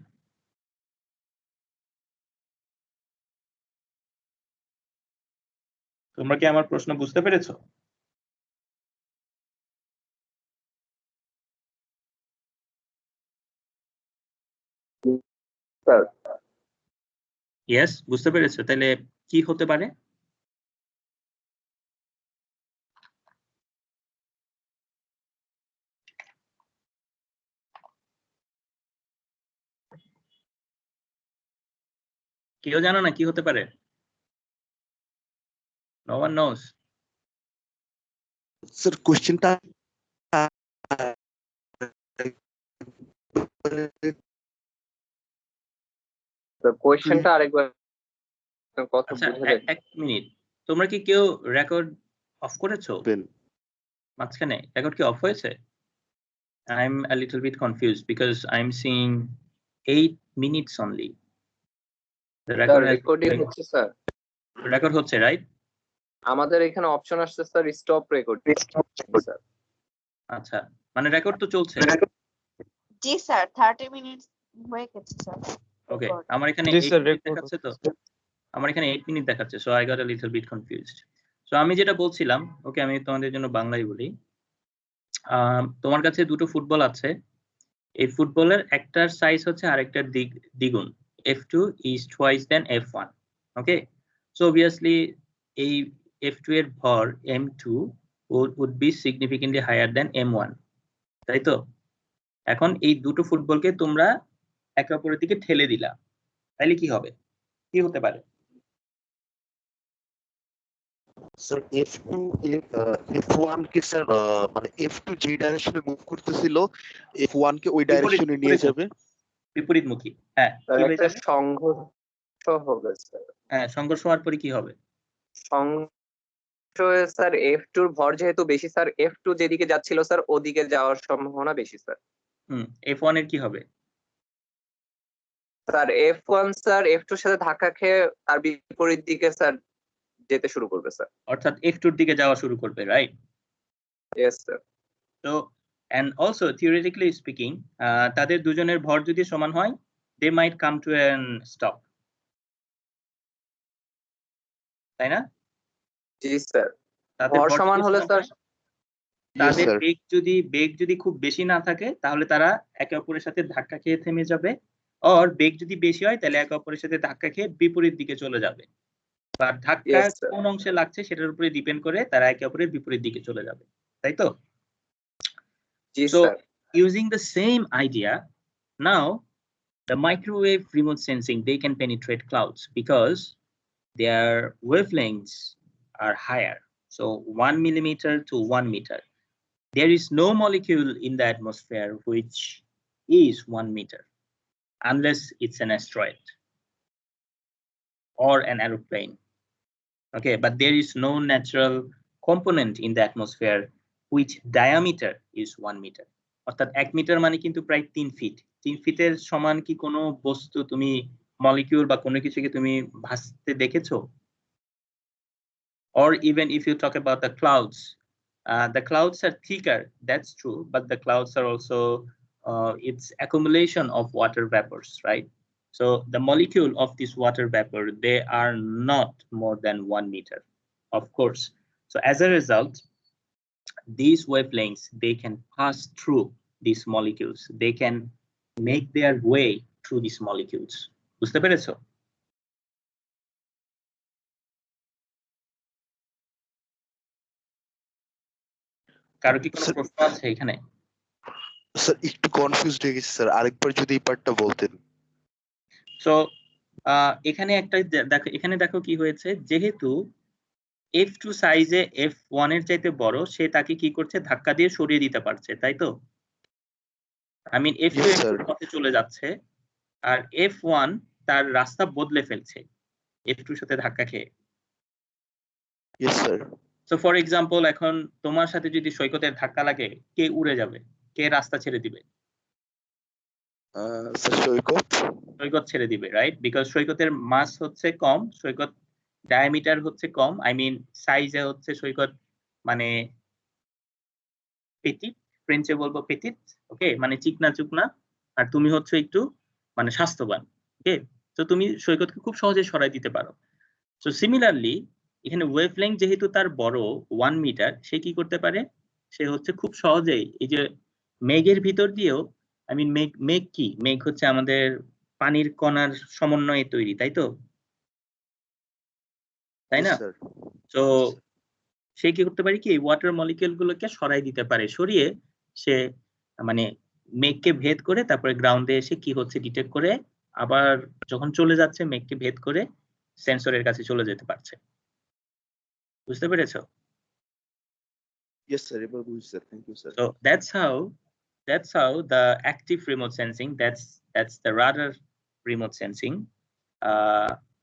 তোমরা কি আমার প্রশ্ন বুঝতে পেরেছো? Sir, Yes, বুঝতে পেরেছো? তাহলে কি হতে পারে? কেউ জানো না কি হতে পারে? No one knows. Sir, question টা কোয়েশ্চেনটা আরেকবার কথা আচ্ছা, বুঝে দেন। এক মিনিট, তোমরা কি কেউ রেকর্ড অফ করেছো? মাঝখানে রেকর্ড কি অফ হয়েছে? I'm a little bit confused because I'm seeing 8 minutes only. The record recording হচ্ছে স্যার। রেকর্ড হচ্ছে, রাইট? আমাদের এখানে অপশন আসছে স্যার স্টপ রেকর্ড। স্যার আচ্ছা, মানে রেকর্ড তো চলছে। জি স্যার, 30 মিনিট হয়ে গেছে স্যার। ওকে, আমার এখানে 8 মিনিট দেখাচ্ছে তো। আমার এখানে 8 মিনিট দেখাচ্ছে, so I got a little bit confused. সো আমি যেটা বলছিলাম, ওকে আমি তোমাদের জন্য বাংলায় বলি। তোমার কাছে দুটো ফুটবল আছে, এই ফুটবলের একটার সাইজ হচ্ছে আরেকটার দ্বিগুণ। F2 is twice than F1. Okay, so obviously এই F2 এর ভর M2 would be significantly higher than M1, তাই তো? এখন এই দুটো ফুটবলকে তোমরা একে অপরের দিকে ঠেলে দিলা, তাহলে কি হবে? কি হতে পারে? স্যার F1 কে স্যার মানে F2 যে ডাইরেকশনে মুভ করতেছিল F1 কে ওই ডাইরেকশনে নিয়ে যাবে, বিপরীতমুখী। হ্যাঁ, একটা সংঘর্ষ হবে স্যার। হ্যাঁ, সংঘর্ষ হওয়ার পরে কি হবে? সংশয়ে স্যার F2 এর ভর যেহেতু বেশি স্যার F2 যেদিকে যাচ্ছিল স্যার ওদিকে যাওয়ার সম্ভাবনা বেশি স্যার। F1 এর কি হবে? স্যার F1 স্যার F2 এর সাথে ধাক্কা খেয়ে তার বিপরীত দিকে স্যার যেতে শুরু করবে স্যার। অর্থাৎ F2 এর দিকে যাওয়া শুরু করবে, right? Yes sir. So, and also theoretically speaking, তাদের দুজনের ভর যদি সমান হয়, they might come to an stop. তাই না? জি স্যার। তাদের ভর ভর সমান যদি হলে সমান স্যার হয়, তাদের sir. বেগ যদি খুব বেশি না থাকে তাহলে তারা একে অপরের সাথে ধাক্কা খেয়ে থেমে যাবে, আর বেগ যদি বেশি হয় তাহলে একে অপরের সাথে ধাক্কা খেয়ে বিপরীত দিকে চলে যাবে। বা ধাক্কা Yes, sir. কোন অংশে লাগছে সেটার উপরে ডিপেন্ড করে তারা একে অপরের বিপরীত দিকে চলে যাবে, তাই তো? জি So, sir. using the same idea, now the microwave remote sensing, they can penetrate clouds because their wavelengths are higher. So 1 millimeter to 1 meter. There is no molecule in the atmosphere which is 1 meter, unless it's an asteroid or an aeroplane. Okay, but there is no natural component in the atmosphere which diameter is 1 meter. অর্থাৎ 1 metre মানে কিন্তু প্রায় 3 fit. 3 ফিটের সমান কি কোনো বস্তু তুমি মলিকিউল বা কোনো কিছুকে তুমি ভাসতে দেখেছো? Or even if you talk about the clouds are thicker, that's true, but the clouds are also it's accumulation of water vapors, right? So the molecule of this water vapor, they are not more than 1 meter, of course. So as a result, these wavelengths, they can pass through these molecules. They can make their way through these molecules. বুঝতে পেরেছো? কারো কি কোনো প্রশ্ন আছে এখানে? Sir একটু confused হয়ে গেছি স্যার, আরেকবার যদি এই পার্টটা বলতেন। সো এখানে একটা দেখো, এখানে দেখো কি হয়েছে, যেহেতু F2 সাইজে F1 এর চাইতে বড়, সে তাকে কি করছে, ধাক্কা দিয়ে সরিয়ে দিতে পারছে, তাই তো? I mean F2 Yes, sir. F2 পথে চলে যাচ্ছে, আর F1 তার রাস্তা বদলে ফেলছে F2 সাথে ধাক্কা খেয়ে। Yes, sir. So for example, এখন তোমার সাথে যদি সৈকতের ধাক্কা লাগে, কে উড়ে যাবে, কে রাস্তা ছেড়ে দিবে? স্যার সৈকত। সৈকত ছেড়ে দিবে, রাইট? বিকজ সৈকতের মাস হচ্ছে কম, সৈকত ডায়ামিটার হচ্ছে কম, আই মিন সাইজে হচ্ছে সৈকত মানে পেটিট, ফ্রেঞ্চে বলবো পেটিট, ওকে, মানে চিকনা চুকনা, আর তুমি হচ্ছে একটু মানে স্বাস্থ্যবান, ওকে। তো তুমি সৈকতকে খুব সহজে সরাই দিতে পারো। সো সিমিলারলি এখানে ওয়েভলেংথ যেহেতু তার বড় 1 মিটার, সে কি করতে পারে, সে হচ্ছে খুব সহজেই এই যে মেঘের ভিতর দিয়েও, আই মিন মেঘ কি, মেঘ হচ্ছে আমাদের পানির কণার সমন্বয়ে তৈরি, তাই তো? তাই না? তো সে কি করতে পারে, কি ওয়াটার মলিকিউল গুলোকে সরাই দিতে পারে, সরিয়ে সে মানে মেঘকে ভেদ করে তারপরে গ্রাউন্ডে এসে কি হচ্ছে ডিটেক্ট করে, আবার যখন চলে যাচ্ছে মেঘকে ভেদ করে সেন্সরের কাছে চলে যেতে পারছে। বুঝতে পেরেছো? Yes, sir. এবার বুঝছি sir, thank you sir. So that's how the active remote sensing, that's the radar remote sensing,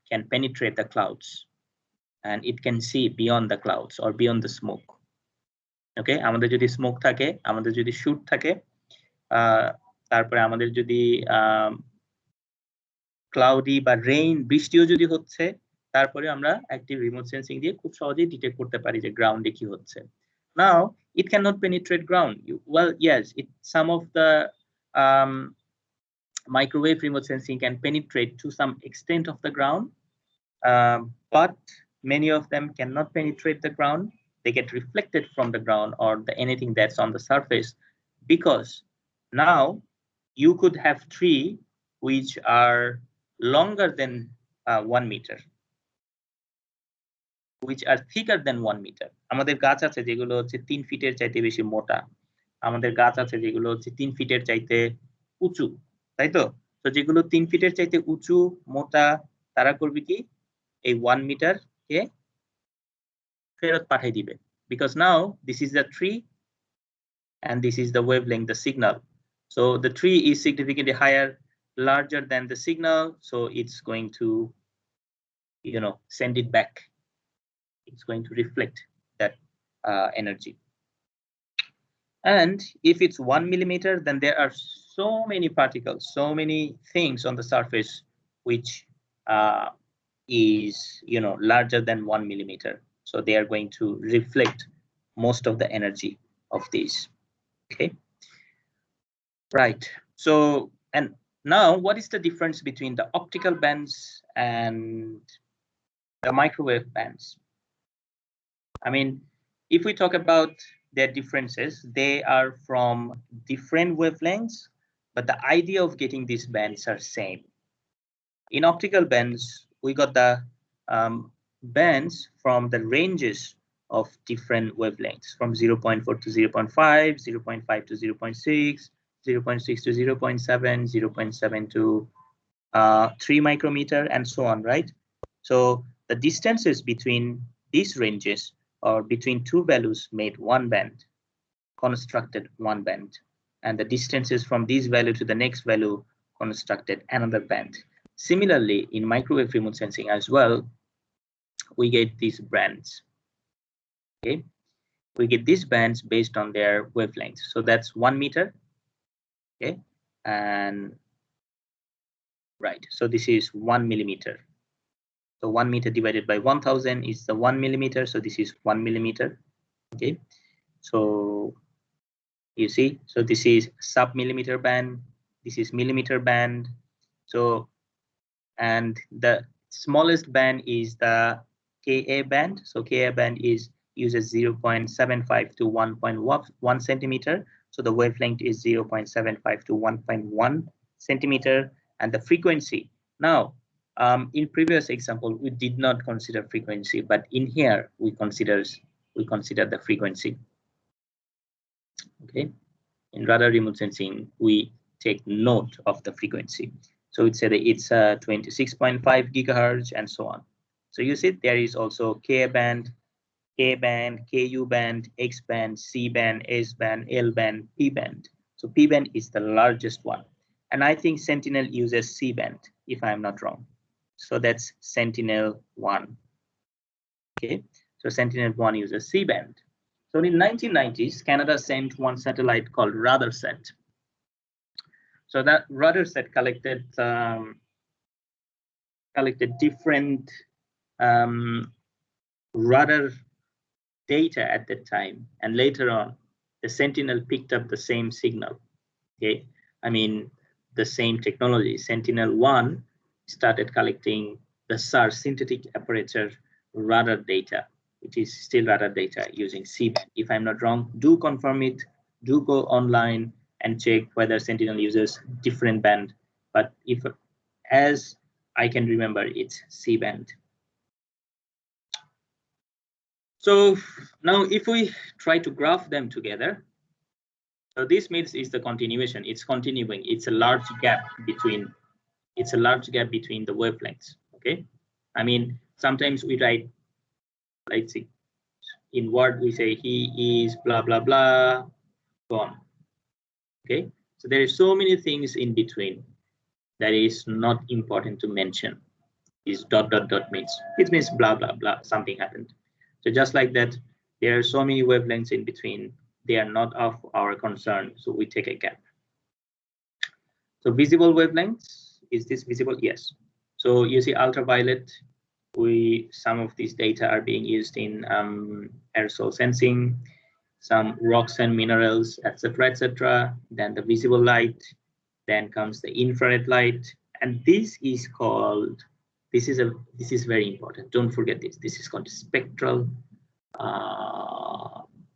can penetrate the clouds and it can see beyond the clouds or beyond the smoke. ওকে, আমাদের যদি smoke থাকে, আমাদের যদি shoot থাকে, তারপরে আমাদের যদি cloudy বা রেইন, বৃষ্টিও যদি হচ্ছে, তারপরে আমরা অ্যাক্টিভ রিমোট সেন্সিং দিয়ে খুব সহজেই ডিটেক্ট করতে পারি যে গ্রাউন্ডে কি হচ্ছে। Now it cannot penetrate ground. Well, yes, some of the microwave remote sensing can penetrate to some extent of the ground, but many of them cannot penetrate the ground. They get reflected from the ground or anything that's on the surface, because now you could have tree which are longer than 1 meter, which are thicker than 1 meter. আমাদের গাছ আছে যেগুলো হচ্ছে 3 ফিটের চাইতে বেশি মোটা, আমাদের গাছ আছে যেগুলো হচ্ছে 3 ফিটের চাইতে উঁচু, তাই তো? তো যেগুলো 3 ফিটের চাইতে উঁচু মোটা, তারা করবে কি, এই 1 মিটার কে ফেরত পাঠিয়ে দিবে, because now this is the tree and this is the wavelength, the signal. So the tree is significantly higher, larger than the signal, so it's going to, send it back. it's going to reflect that energy. And if it's 1 millimeter, then there are so many particles, so many things on the surface which is larger than 1 millimeter. So they are going to reflect most of the energy of these. Okay, right. So, and now what is the difference between the optical bands and the microwave bands? I mean, if we talk about their differences, they are from different wavelengths, but the idea of getting these bands are same. In optical bands, we got the bands from the ranges of different wavelengths, from 0.4 to 0.5, 0.5 to 0.6, 0.6 to 0.7, 0.7 to 3 micrometer, and so on, right? So the distances between these ranges or between two values made one band, constructed one band, and the distances from this value to the next value constructed another band. Similarly, in microwave remote sensing as well, we get these bands. Okay, we get these bands based on their wavelengths. So that's 1 meter. Okay, and right. So this is 1 millimeter. So 1 meter divided by 1000 is the 1 millimeter. So this is 1 millimeter. Okay, so you see, so this is sub-millimeter band. This is millimeter band. So, and the smallest band is the Ka band. So Ka band uses 0.75 to 1.1 centimeter. So the wavelength is 0.75 to 1.1 centimeter, and the frequency. Now, in previous example, we did not consider frequency, but in here we consider the frequency. Okay, in radar remote sensing, we take note of the frequency. So it's 26.5 gigahertz and so on. So you see there is also K band, Ku band, X band, C band, S band, L band, P band. So P band is the largest one. And I think Sentinel uses C band, if I'm not wrong. So that's Sentinel-1. Okay, so Sentinel-1 uses C band. So in 1990s, Canada sent one satellite called RadarSat. So that RadarSat collected different radar data at that time, and later on, the Sentinel picked up the same signal. Okay, I mean the same technology. Sentinel-1 started collecting the SAR, synthetic aperture radar data, which is still radar data using C-band. If I'm not wrong, do confirm it. Do go online and check whether Sentinel uses different band. But if, as I can remember, it's C-band. So now if we try to graph them together, so this means is the continuation. It's continuing. It's a large gap between. It's a large gap between the wavelengths. Okay, I mean sometimes we write, let's see, in Word we say he is blah blah blah, gone. Okay, so there is so many things in between that is not important to mention. Is dot dot dot means it means blah blah blah, something happened. So just like that, there are so many wavelengths in between. They are not of our concern, so we take a gap. So visible wavelengths. Is this visible? Yes. So you see ultraviolet, some of these data are being used in aerosol sensing, some rocks and minerals, etc., etc. Then the visible light, then comes the infrared light, and this is called, this is very important. Don't forget this. This is called spectral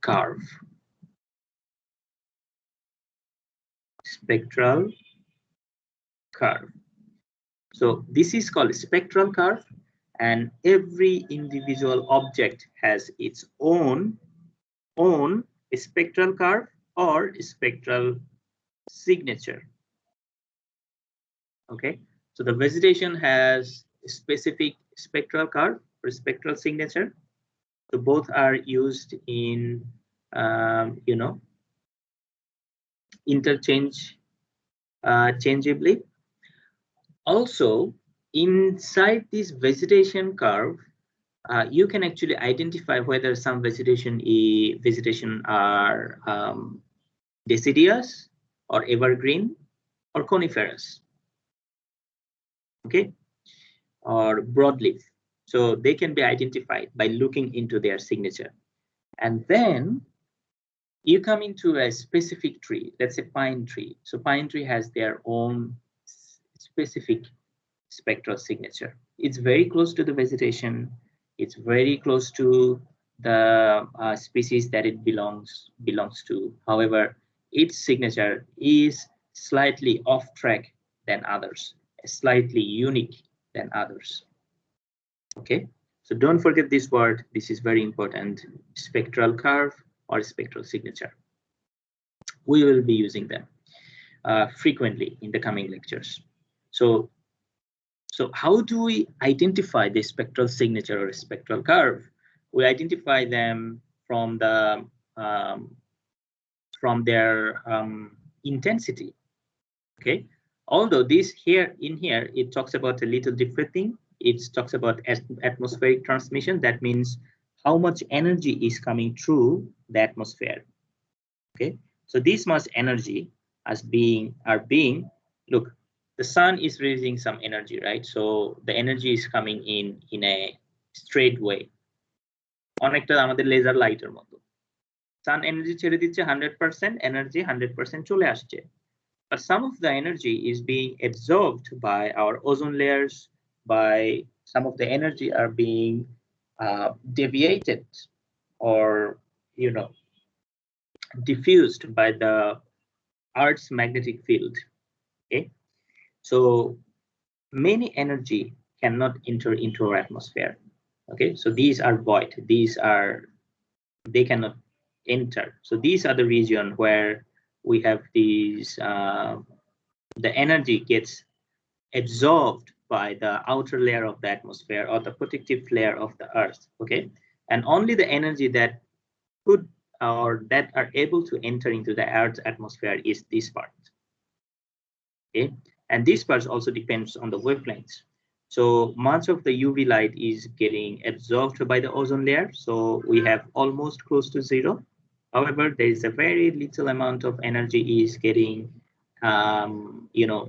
curve. Spectral curve. So this is called spectral curve, and every individual object has its own spectral curve or spectral signature. Okay, so the vegetation has a specific spectral curve or spectral signature. So both are used in interchangeably. Also, inside this vegetation curve, you can actually identify whether some vegetation are deciduous or evergreen or coniferous, okay, or broadleaf. So they can be identified by looking into their signature. And then you come into a specific tree, let's say pine tree. So pine tree has their own specific spectral signature. It's very close to the vegetation. It's very close to the species that it belongs to. However, its signature is slightly off track than others, slightly unique than others. Okay, so don't forget this word. This is very important. Spectral curve or spectral signature. We will be using them frequently in the coming lectures. So how do we identify the spectral signature or spectral curve? We identify them from the from their intensity. Okay, although this here it talks about a little different thing. It talks about atmospheric transmission. That means how much energy is coming through the atmosphere. Okay, so this much energy look, the sun is releasing some energy, right? So the energy is coming in a straight way. অনেকটা আমাদের laser লাইটের মতো। Sun energy ছেড়ে দিচ্ছে 100%, energy 100% চলে আসছে। But some of the energy is being absorbed by our ozone layers, by some of the energy are being deviated or, you know, diffused by the Earth's magnetic field. Okay, so many energy cannot enter into our atmosphere. Okay, so these are void. They cannot enter. So these are the region where we have these the energy gets absorbed by the outer layer of the atmosphere or the protective layer of the Earth. Okay, and only the energy that could or that are able to enter into the Earth's atmosphere is this part. Okay, and this part also depends on the wavelengths. So much of the UV light is getting absorbed by the ozone layer, so we have almost close to zero. However, there is a very little amount of energy is getting you know,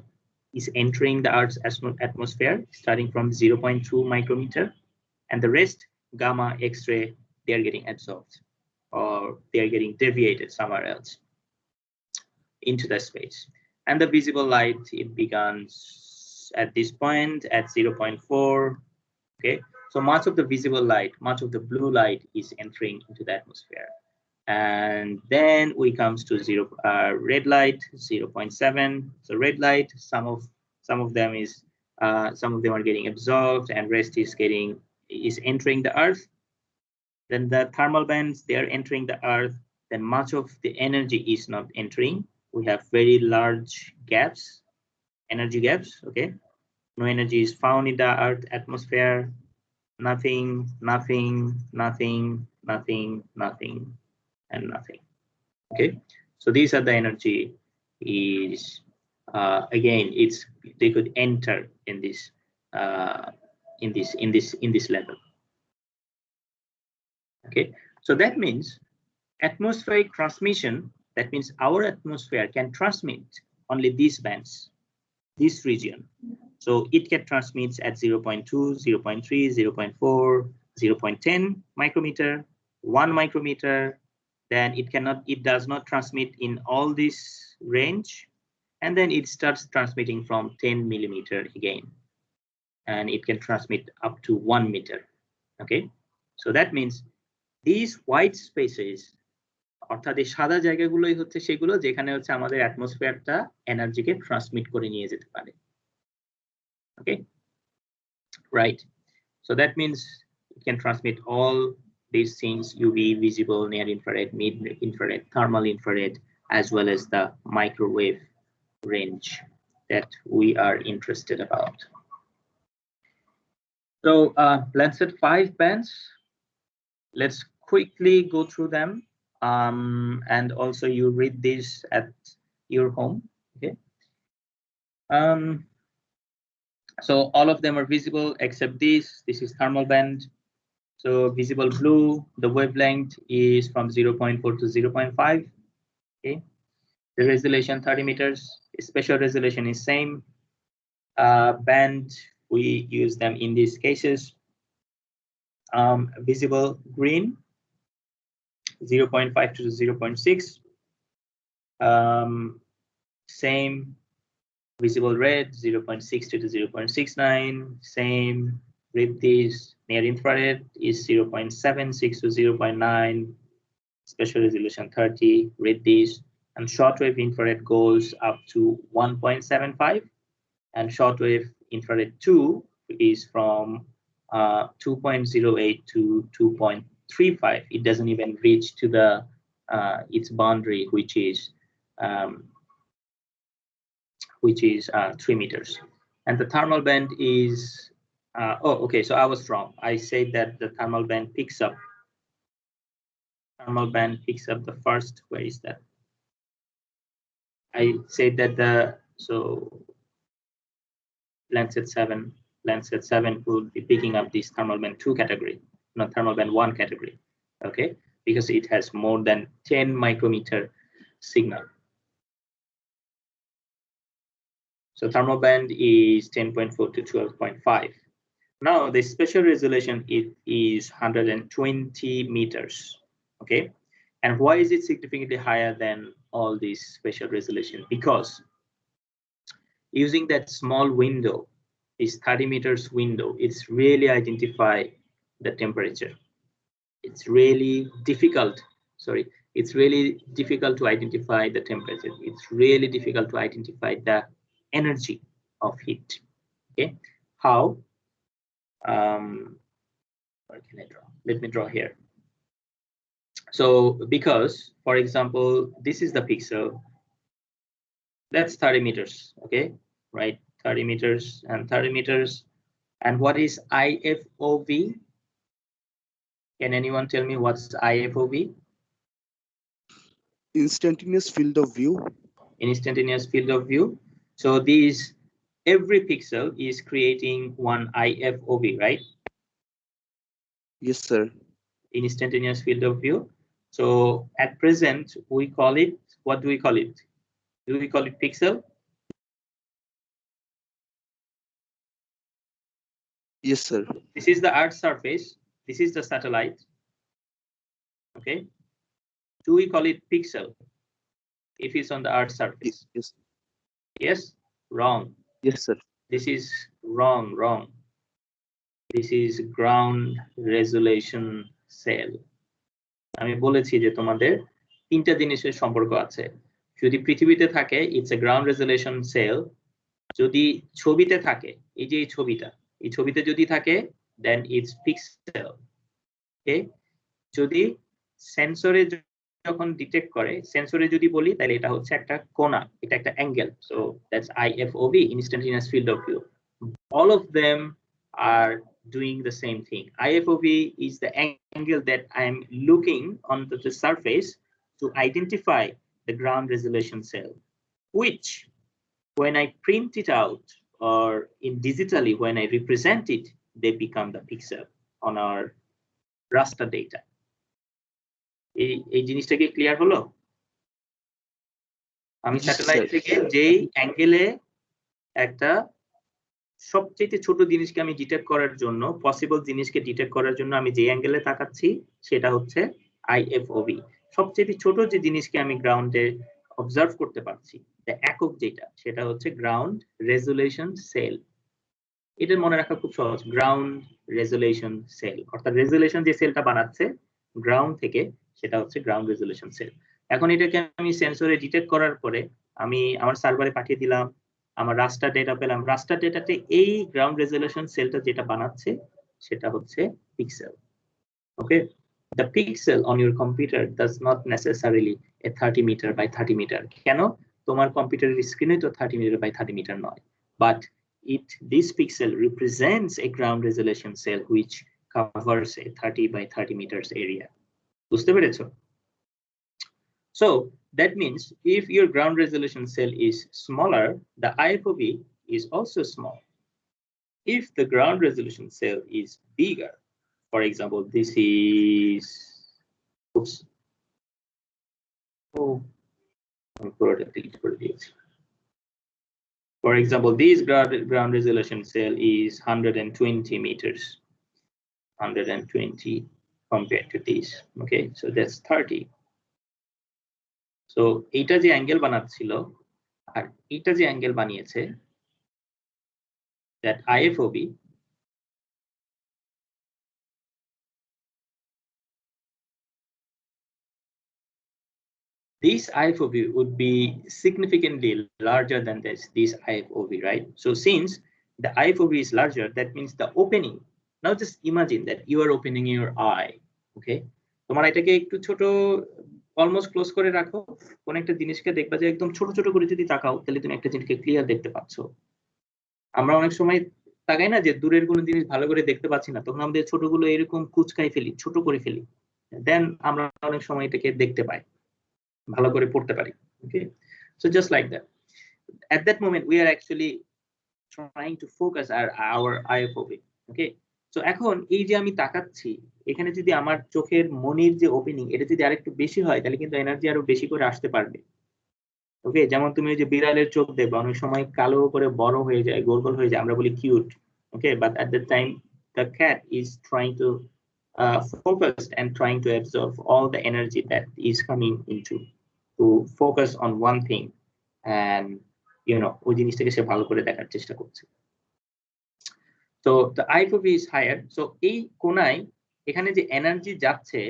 is entering the Earth's atmosphere, starting from 0.2 micrometer, and the rest, gamma, X-ray, they are getting absorbed or they are getting deviated somewhere else into the space. And the visible light, it begins at this point at 0.4. Okay, so much of the visible light, much of the blue light is entering into the atmosphere. And then we comes to red light, 0.7. So red light, some of them are getting absorbed and rest is entering the Earth. Then the thermal bands, they are entering the Earth. Then much of the energy is not entering. We have very large gaps, energy gaps. Okay, no energy is found in the Earth atmosphere. Nothing, nothing, nothing, nothing, nothing, and nothing. Okay, so these are the energy is again, they could enter in this level. Okay, so that means atmospheric transmission, that means our atmosphere can transmit only these bands, this region. So it can transmit at 0.2, 0.3, 0.4, 0.10 micrometer, 1 micrometer. Then it does not transmit in all this range. And then it starts transmitting from 10 millimeter again. And it can transmit up to 1 meter. Okay, so that means these white spaces, অর্থাৎ এই সাদা জায়গাগুলোই হচ্ছে সেগুলো যেখানে হচ্ছে আমাদের অ্যাটমসফিয়ারটা এনার্জিকে transmit করে নিয়ে যেতে পারে। Okay, right, so that means it can transmit all these things: UV, visible, near infrared, mid infrared, thermal infrared, as well as the microwave range that we are interested about. So Landsat 5 bands, let's quickly go through them. And also you read this at your home. Okay, so all of them are visible except this is thermal band. So visible blue, the wavelength is from 0.4 to 0.5. Okay. The resolution 30 meters. Spatial resolution is same. Band, we use them in these cases. Visible green, 0.5 to 0.6. Same. Visible red, 0.6 to 0.69. Same. With this, near infrared is 0.76 to 0.9. Spatial resolution 30. Read this. And shortwave infrared goes up to 1.75. And shortwave infrared 2 is from 2.08 to 2.35. It doesn't even reach to the its boundary, which is 3 meters. And the thermal band is okay. So I was wrong. I said that the thermal band picks up. Thermal band picks up the first. Where is that? I said that Landsat 7 would be picking up this thermal band 2 category, not thermal band 1 category. Okay, because it has more than 10 micrometer signal. So thermal band is 10.4 to 12.5. Now the spatial resolution is 120 meters. Okay, and why is it significantly higher than all these spatial resolution? Because using that small window, this 30 meters window, it's really identify the temperature. It's really difficult. Sorry, it's really difficult to identify the temperature. It's really difficult to identify the energy of heat. Okay, how? Where can I draw? Let me draw here. So because, for example, this is the pixel. That's 30 meters. Okay, right? 30 meters and 30 meters. And what is IFOV? Can anyone tell me what's IFOV? Instantaneous field of view. Instantaneous field of view. So these, every pixel is creating one IFOV, right? Yes, sir. Instantaneous field of view. So at present, we call it, what do we call it? Do we call it pixel? Yes, sir. This is the Earth's surface. This is the satellite. Okay. Do we call it pixel if it's on the Earth's surface? Yes. Yes? Wrong. Yes, sir. This is wrong. This is ground resolution cell. আমি বলেছি যে তোমাদের তিনটা জিনিসের সম্পর্ক আছে। যদি পৃথিবীতে থাকে it's a ground resolution cell. যদি ছবিতে থাকে, এই যে এই ছবিতে যদি থাকে then it's pixel. Okay? যদি সেন্সরে যখন ডিটেক্ট করে, সেন্সরে যদি বলি তাহলে এটা হচ্ছে একটা কোণা, এটা একটা angle. So that's IFOV, instantaneous field of view. All of them are doing the same thing. IFOV is the angle that I'm looking on the surface to identify the ground resolution cell, which when I print it out or in digitally, when I represent it, they become the pixel on our raster data. এই জিনিসটা কি clear হলো? আমি satellite থেকে যেই অ্যাঙ্গেলে একটা সবচেয়ে ছোট জিনিসকে আমি ডিটেক্ট করার জন্য, পসিবল জিনিসকে ডিটেক্ট করার জন্য আমি যে অ্যাঙ্গেলে তাকাচ্ছি সেটা হচ্ছে IFOV। সবচেয়ে ছোট যে জিনিসকে আমি গ্রাউন্ডে অবজার্ভ করতে পারছি, একক যেটা, সেটা হচ্ছে গ্রাউন্ড রেজোলিউশন সেল। এটা মনে রাখা খুব সহজ, গ্রাউন্ড রেজোলিউশন সেল, অর্থাৎ রেজোলিউশন যে সেলটা বানাচ্ছে গ্রাউন্ড থেকে, সেটা হচ্ছে গ্রাউন্ড রেজোলিউশন সেল। এখন এটাকে আমি সেন্সরে ডিটেক্ট করার পরে আমি আমার সার্ভারে পাঠিয়ে দিলাম, আমার রাস্টার ডেটা পেলাম। রাস্টার ডেটাতে এই গ্রাউন্ড রেজোলিউশন সেলটা যেটা বানাচ্ছে সেটা হচ্ছে pixel. Okay, the pixel on your computer does not necessarily a 30 meter by 30 meter. কেন? তোমার কম্পিউটারের স্ক্রিনে তো 30 meter by 30 meter নয়, but this pixel represents a ground resolution cell which covers a 30 by 30 meters area. বুঝতে পেরেছো? So that means if your ground resolution cell is smaller, the IFOV is also small. If the ground resolution cell is bigger, For example, this is, oops. Oh, for example, this ground resolution cell is 120 meters, 120 compared to this. Okay, so that's 30. So এটা যে angle বানাচ্ছিল আর এটা যে angle বানিয়েছে, that IFOB, this IFOB would be significantly larger than this IFOB, right? So since the IFOB is larger, that means the opening. Now just imagine that you are opening your eye. Okay, তোমার এটাকে একটু ছোট, almost close করে রাখো, কোন একটা জিনিসকে দেখবা যে একদম ছোট ছোট করে যদি তাকাও তাহলে তুমি একটা জিনিসকে ক্লিয়ার দেখতে পাচ্ছ। আমরা অনেক সময় তাকাই না যে দূরের কোনো জিনিস ভালো করে দেখতে পাচ্ছি না, তখন আমাদের ছোটগুলো এরকম কুচকাই ফেলি, ছোট করে ফেলি, দেন আমরা অনেক সময় এটাকে দেখতে পাই, ভালো করে পড়তে পারি। Okay, so just like that, at that moment we are actually trying to focus our IFOB. Okay, so এখন এই যে আমি তাকাচ্ছি, এখানে যদি আমার চোখের মনির যে ওপেনিং এটা যদি আরেকটু বেশি হয় তাহলে কিন্তু এনার্জি আরো বেশি করে আসতে পারবে। ওকে, যেমন তুমি ওই যে বিড়ালের চোখ দেখবে অনেক সময় কালো করে বড় হয়ে যায়, গোল গোল হয়ে যায়, আমরা বলি cute. Okay, but at that time the cat is trying to focus and trying to absorb all the energy that is coming into to focus on one thing, and ওই জিনিসটাকে সে ভালো করে দেখার চেষ্টা করছে। So the IFOB is higher. So এই কোণায় এখানে যে এনার্জি যাচ্ছে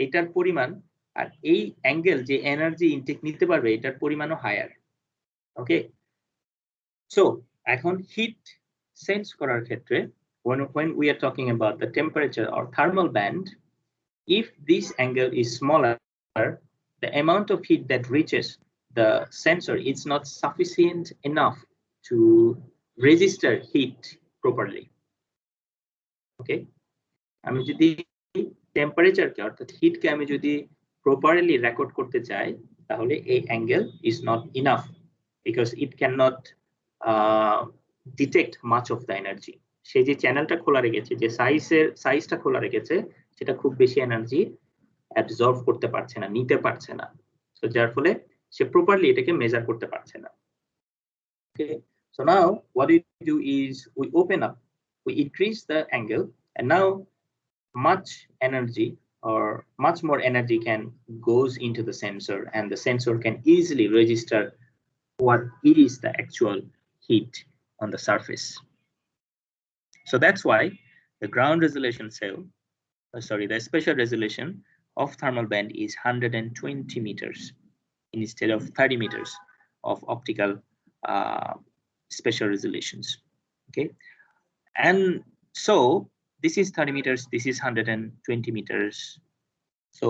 এটার পরিমাণ আর এই অ্যাঙ্গেল যে এনার্জি ইনটেক নিতে পারবে এটার পরিমাণও হায়ার। ওকে, সো এখন হিট সেন্স করার ক্ষেত্রে when we are talking about the temperature or thermal band, if this angle is smaller, the amount of heat that reaches the sensor is not sufficient enough to register heat properly. Okay, আমি যদি টেম্পারেচারকে অর্থাৎ হিটকে আমি যদি properly record করতে চাই তাহলে এই angle is not enough, because it can not detect much of the energy. সে যে চ্যানেলটা খোলা রেখেছে, যে সাইজটা খোলা রেখেছে, সেটা খুব বেশি এনার্জি অ্যাবজর্ব করতে পারছে না, নিতে পারছে না। সো যার ফলে সে প্রপারলি এটাকে মেজার করতে পারছে না। Okay, so now what we do is we open up, we increase the angle, and now much energy or much more energy goes into the sensor, and the sensor can easily register what is the actual heat on the surface. So that's why the ground resolution cell, the spatial resolution of thermal band is 120 meters instead of 30 meters of optical spatial resolutions. Okay, and so this is 30 meters, this is 120 meters. So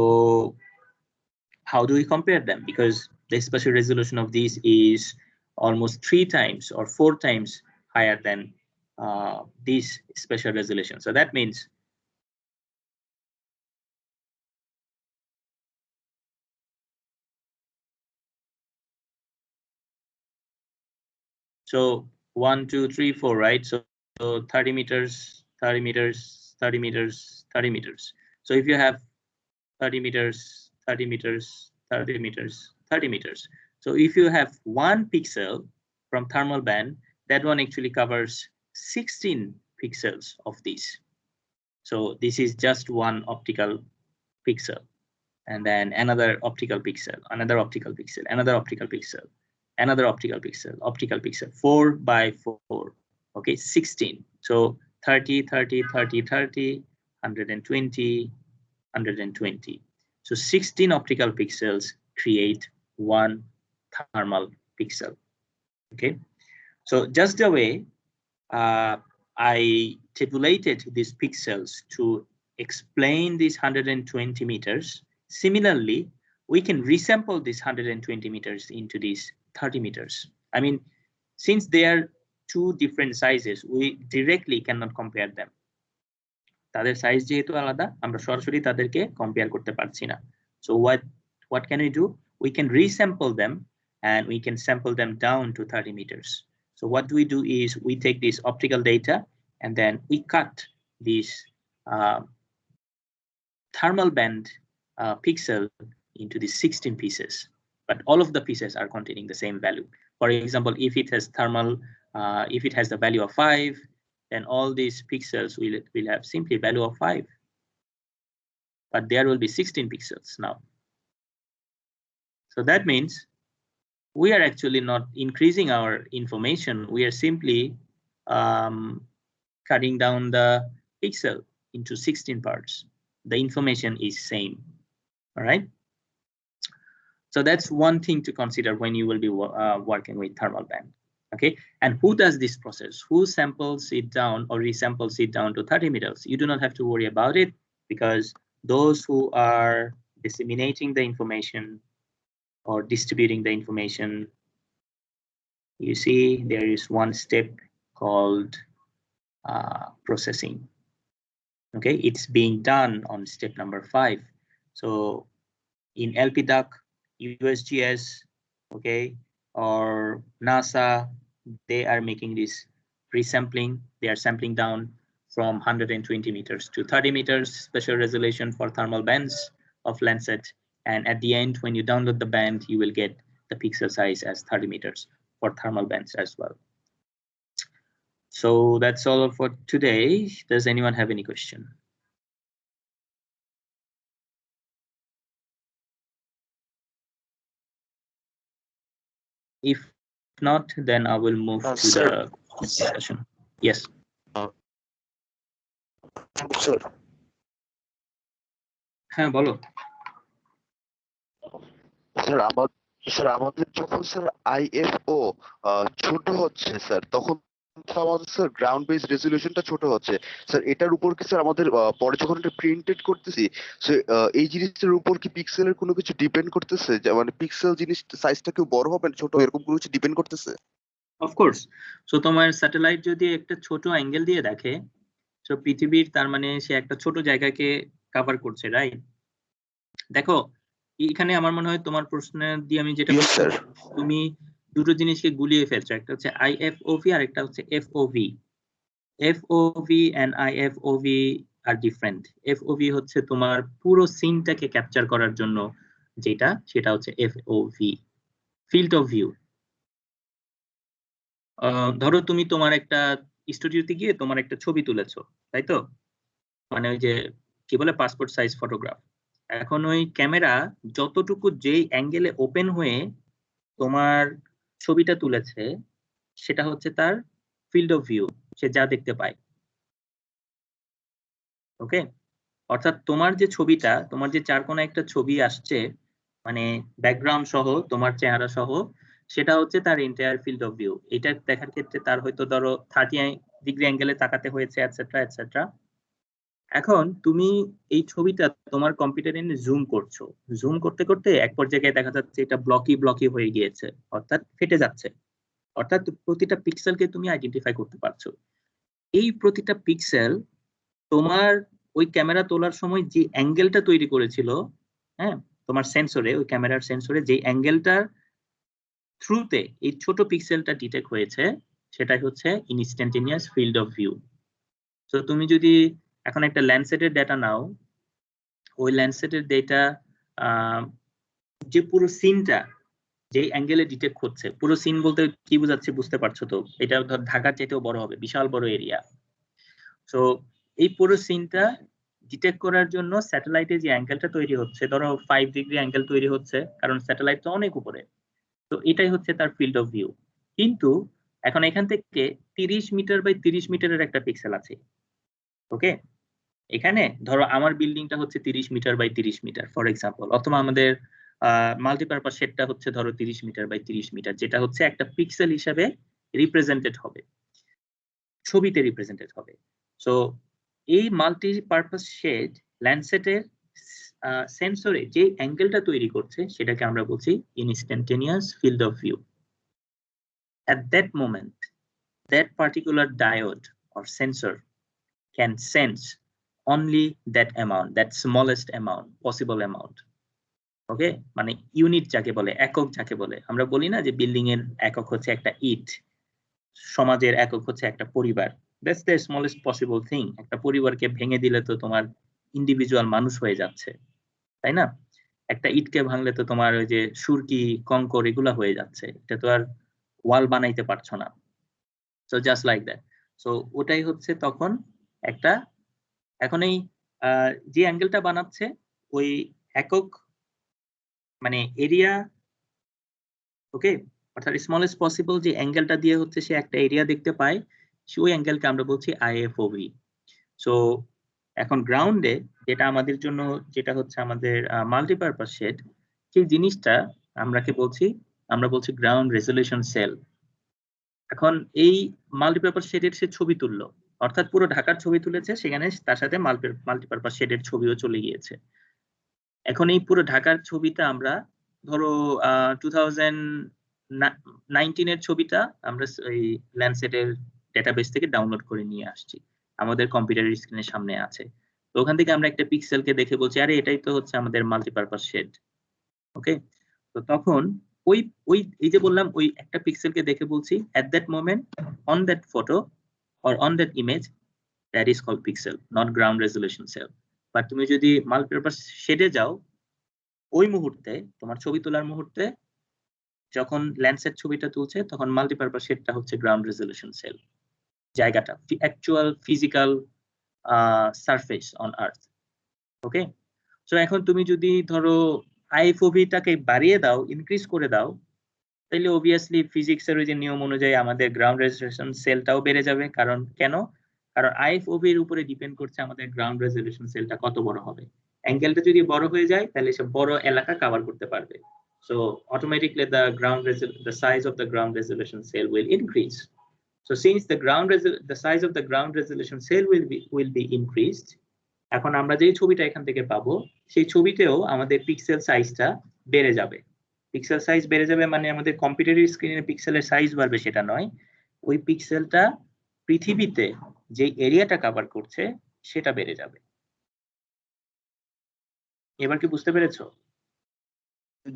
how do we compare them? Because the spatial resolution of these is almost 3 times or 4 times higher than this spatial resolution. So that means so 1, 2, 3, 4, right? So 30 meters, 30 meters, 30 meters, 30 meters. So if you have 30 meters, 30 meters, 30 meters, 30 meters. So if you have 1 pixel from thermal band, that one actually covers 16 pixels of this. So this is just 1 optical pixel, and then another optical pixel, another optical pixel, another optical pixel, another optical pixel, optical pixel, 4 by 4. Okay, 16. So 30, 30, 30, 30, 120, 120. So 16 optical pixels create 1 thermal pixel. Okay, so just the way I tabulated these pixels to explain these 120 meters, similarly we can resample this 120 meters into these 30 meters. I mean, since they are 2 different sizes, we directly cannot compare them. তাদের size যেহেতু আলাদা, আমরা সরাসরি তাদেরকে compare করতে পারছি না। So what can we do? We can resample them, and we can sample them down to 30 meters. So what we do is we take this optical data and then we cut these thermal band pixel into the 16 pieces, but all of the pieces are containing the same value. For example, if it has if it has the value of 5, then all these pixels will have simply value of 5. But there will be 16 pixels now. So that means we are actually not increasing our information. We are simply cutting down the pixel into 16 parts. The information is same. All right. So that's one thing to consider when you will be working with thermal band. Okay. And who does this process? Who samples it down or resamples it down to 30 meters? You do not have to worry about it, because those who are disseminating the information or distributing the information, you see there is one step called processing. Okay, it's being done on step number 5. So in LPDUC, USGS, okay, or NASA, they are making this resampling. They are sampling down from 120 meters to 30 meters special resolution for thermal bands of Landsat. And at the end, when you download the band, you will get the pixel size as 30 meters for thermal bands as well. So that's all for today. Does anyone have any question? If not, then I will move to the discussion. Yes. Sir. হ্যাঁ বলো। Sir আমাদের যখন sir IFO ছোট হচ্ছে sir, তখন আমাদের sir ground base রেজলিউশনটা ছোট হচ্ছে স্যার। এটার উপর কি স্যার আমাদের পরে যখন এটা প্রিন্টেড করতেছি, এই জিনিসটার উপর কি পিক্সেলের কোনো কিছু ডিপেন্ড করতেছে? মানে পিক্সেল জিনিস সাইজটা কি বড় হবে ছোট, এরকম কোনো কিছু ডিপেন্ড করতেছে? অফকোর্স। সো তোমার স্যাটেলাইট যদি একটা ছোট অ্যাঙ্গেল দিয়ে দেখে, সো পৃথিবীর তার মানে সে একটা ছোট জায়গাকে কভার করছে, রাইট? দেখো এখানে আমার মনে হয় তোমার প্রশ্ন দিয়ে আমি যেটা তুমি দুটো জিনিসকে গুলিয়ে ফেলছো, একটা হচ্ছে IFOV আর একটা হচ্ছে FOV। FOV and IFOV আর ডিফারেন্ট। FOV হচ্ছে তোমার পুরো সিনটাকে ক্যাপচার করার জন্য যেটা, সেটা হচ্ছে FOV, ফিল্ড অফ ভিউ। ধরো তুমি তোমার একটা স্টুডিওতে গিয়ে তোমার একটা ছবি তুলেছো, তাই তো? মানে ওই যে কি বলে পাসপোর্ট সাইজ ফটোগ্রাফ। এখন ওই ক্যামেরা যতটুকু যেই অ্যাঙ্গেলে ওপেন হয়ে তোমার ছবিটা তুলেছে, সেটা হচ্ছে তার ফিল্ড অফ ভিউ, সে যা দেখতে পায়। ওকে, অর্থাৎ তোমার যে ছবিটা, তোমার যে চারকোনা একটা ছবি আসছে, মানে ব্যাকগ্রাউন্ড সহ তোমার চেহারা সহ, সেটা হচ্ছে তার এন্টায়ার ফিল্ড অফ ভিউ। এটা দেখার ক্ষেত্রে তার হয়তো ধরো 30 ডিগ্রি অ্যাঙ্গেলে তাকাতে হয়েছে, এটসেট্রা এটসেট্রা। এখন তুমি এই ছবিটা তোমার কম্পিউটারে এনে জুম করছো, জুম করতে করতে এক পর্যায়ে দেখা যাচ্ছে এটা ব্লকি হয়ে গিয়েছে, অর্থাৎ ফেটে যাচ্ছে। অর্থাৎ প্রতিটা পিক্সেলকে তুমি আইডেন্টিফাই করতে পারছো। এই প্রতিটা পিক্সেল তোমার ওই ক্যামেরা তোলার সময় যে অ্যাঙ্গেলটা তৈরি করেছিল, হ্যাঁ, তোমার সেন্সরে, ওই ক্যামেরার সেন্সরে যে অ্যাঙ্গেলটার থ্রুতে এই ছোট পিক্সেলটা ডিটেক্ট হয়েছে, সেটাই হচ্ছে ইনস্ট্যান্টেনিয়াস ফিল্ড অফ ভিউ। তো তুমি যদি এখন একটা ল্যান্ডসেটের ডেটা নাও, ওই ল্যান্ডসেটের ডেটা যে পুরো সিনটা যে অ্যাঙ্গেলে ডিটেক্ট হচ্ছে, পুরো সিন বলতে কি বোঝাচ্ছে বুঝতে পারছো তো? এটা ধর ঢাকার চাইতেও বড় হবে, বিশাল বড় এরিয়া। সো এই পুরো সিনটা ডিটেক্ট করার জন্য স্যাটেলাইটে যে অ্যাঙ্গেলটা তৈরি হচ্ছে, ধরো 5 ডিগ্রি অ্যাঙ্গেল তৈরি হচ্ছে, কারণ স্যাটেলাইট তো অনেক উপরে। তো এটাই হচ্ছে তার ফিল্ড অফ ভিউ। কিন্তু এখন এখান থেকে 30 মিটার বাই 30 মিটারের একটা পিক্সেল আছে। ওকে, এখানে ধরো আমার বিল্ডিংটা হচ্ছে 30 meter by 30 meter for example, অথবা আমাদের মাল্টিপারপাস সেটটা হচ্ছে ধরো 30 মিটার বাই 30 মিটার, যেটা হচ্ছে একটা পিক্সেল হিসাবে রিপ্রেজেন্টেড হবে, ছবিতে রিপ্রেজেন্টেড হবে। সো এই মাল্টিপারপাস শেড ল্যান্ডসেটের সেন্সরে যে অ্যাঙ্গেলটা তৈরি করছে, সেটাকে আমরা বলছি instantaneous field of view. At that moment, that particular diode or sensor can sense only that amount, that smallest amount, possible amount. ওকে, মানে ইউনিট যাকে বলে, একক যাকে বলে। আমরা বলি না যে বিল্ডিং এর একক হচ্ছে একটা ইট, সমাজের একক হচ্ছে একটা পরিবার, that's the smallest possible thing. একটা পরিবারকে ভেঙে দিলে তো তোমার ইন্ডিভিজুয়াল মানুষ হয়ে যাচ্ছে, তাই না? একটা ইটকে ভাঙলে তো তোমার ওই যে সুরকি কঙ্কর এগুলা হয়ে যাচ্ছে, এটা তো আর ওয়াল বানাইতে পারছো না। So just like that. So ওটাই হচ্ছে তখন একটা, এখন এই যে অ্যাঙ্গেলটা বানাচ্ছে ওই একক মানে এরিয়া, ওকে, অর্থাৎ স্মলেস্ট পসিবল যে অ্যাঙ্গেলটা দিয়ে হচ্ছে সে একটা এরিয়া দেখতে পায়, ওই অ্যাঙ্গেলকে আমরা বলছি আইএফওভি। সো এখন গ্রাউন্ডে যেটা আমাদের জন্য, যেটা হচ্ছে আমাদের মাল্টিপারপাস শেড, সেই জিনিসটা আমরা কি বলছি? আমরা বলছি গ্রাউন্ড রেজলিউশন সেল। এখন এই মাল্টিপারপাস শেডের সে ছবি তুললো, অর্থাৎ পুরো ঢাকার ছবি তুলেছে, সেখানে তার সাথে মাল্টিপারপাস শেডের ছবিও চলে গিয়েছে। এখন এই পুরো ঢাকার ছবিটা আমরা ধরো 2019 এর ছবিটা আমরা এই ল্যান্ডসেটের ডেটাবেস থেকে ডাউনলোড করে নিয়ে আসছি, আমাদের কম্পিউটারের স্ক্রিনের সামনে আছে। তো ওখান থেকে আমরা একটা পিক্সেলকে দেখে বলছি আরে এটাই তো হচ্ছে আমাদের মাল্টিপারপাস শেড। ওকে, তো তখন ওই ওই এই যে বললাম ওই একটা পিক্সেলকে দেখে বলছি at that moment on that photo or on that image, that is called pixel, not ground resolution cell. But তুমি যদি মাল্টিপারপাস শেডে যাও, ওই মুহূর্তে তোমার ছবি তোলার মুহূর্তে যখন ল্যান্ডসেট ছবিটা তুলছে তখন মাল্টিপারপাস শেডটা হচ্ছে গ্রাউন্ড রেজলিউশন সেল, জায়গাটা actual physical surface on earth. Okay, so এখন তুমি যদি ধরো আইএফওভিটাকে বাড়িয়ে দাও, ইনক্রিজ করে দাও, তাহলে অবভিয়াসলি ফিজিক্সের ওই যে নিয়ম অনুযায়ী আমাদের গ্রাউন্ড রেজলিউশন সেলটাও বেড়ে যাবে। কারণ কেন? কারণ আইএফওভি এর উপরে ডিপেন্ড করছে আমাদের গ্রাউন্ড রেজলিউশন সেলটা কত বড় হবে। অ্যাঙ্গেলটা যদি বড় হয়ে যায় তাহলে সে বড় এলাকা কভার করতে পারবে। So automatically the size of the ground resolution cell will increase. So since the size of the ground resolution cell will be increased, এখন আমরা যেই ছবিটা এখান থেকে পাবো সেই ছবিতেও আমাদের পিক্সেল সাইজটা বেড়ে যাবে। পিক্সেল সাইজ বেড়ে যাবে মানে আমাদের কম্পিউটারের স্ক্রিনে পিক্সেলের সাইজ বাড়বে সেটা নয়, ওই পিক্সেলটা পৃথিবীতে যে এরিয়াটা কভার করছে সেটা বেড়ে যাবে। এবার কি বুঝতে পেরেছো?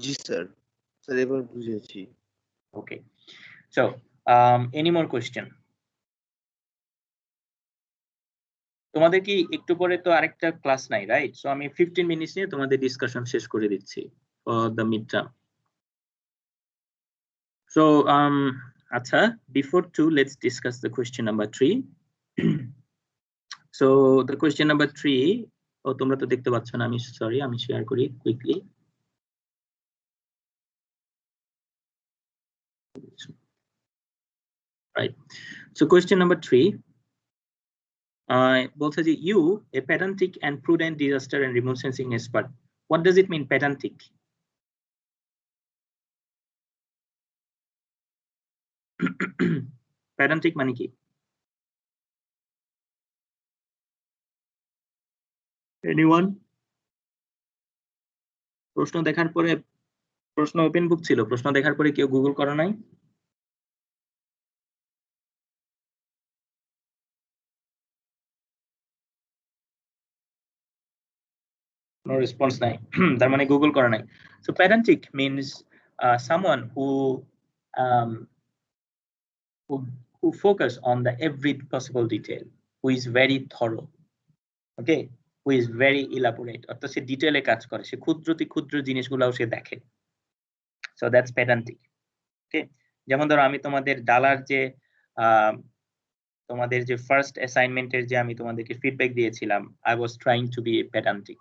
জি স্যার, স্যার এবার বুঝেছি। ওকে, সো এনি মোর কোয়েশ্চেন? তোমাদের কি একটু পরে তো আরেকটা ক্লাস নাই, রাইট? সো আমি 15 মিনিট নিয়ে তোমাদের ডিসকাশন শেষ করে দিচ্ছি for the mid term. So আচ্ছা, before to let's discuss the question number 3. So the question number 3, ও তোমরা তো দেখতে পাচ্ছ না, আমি সরি, আমি শেয়ার করি quickly. Right. So question number 3. বলছে যে you, a pedantic and prudent disaster and remote sensing expert. What does it mean, pedantic? pedantic মানে কি? Anyone? প্রশ্ন দেখার পরে, প্রশ্ন ওপেন বুক ছিল, প্রশ্ন দেখার পরে কেউ গুগল করা নাই? No response নাই, তার মানে গুগল করা নাই। So pedantic means someone who focus on the every possible detail, who is very thorough, okay, who is very elaborate, অর্থাৎ সে ডিটেইলে কাজ করে, সে ক্ষুদ্র জিনিসগুলোও সে দেখে। So that's pedantic. Okay, যেমন ধরো আমি তোমাদের ডালার যে তোমাদের যে ফার্স্ট অ্যাসাইনমেন্টের যে আমি তোমাদেরকে ফিডব্যাক দিয়েছিলাম, I was trying to be pedantic.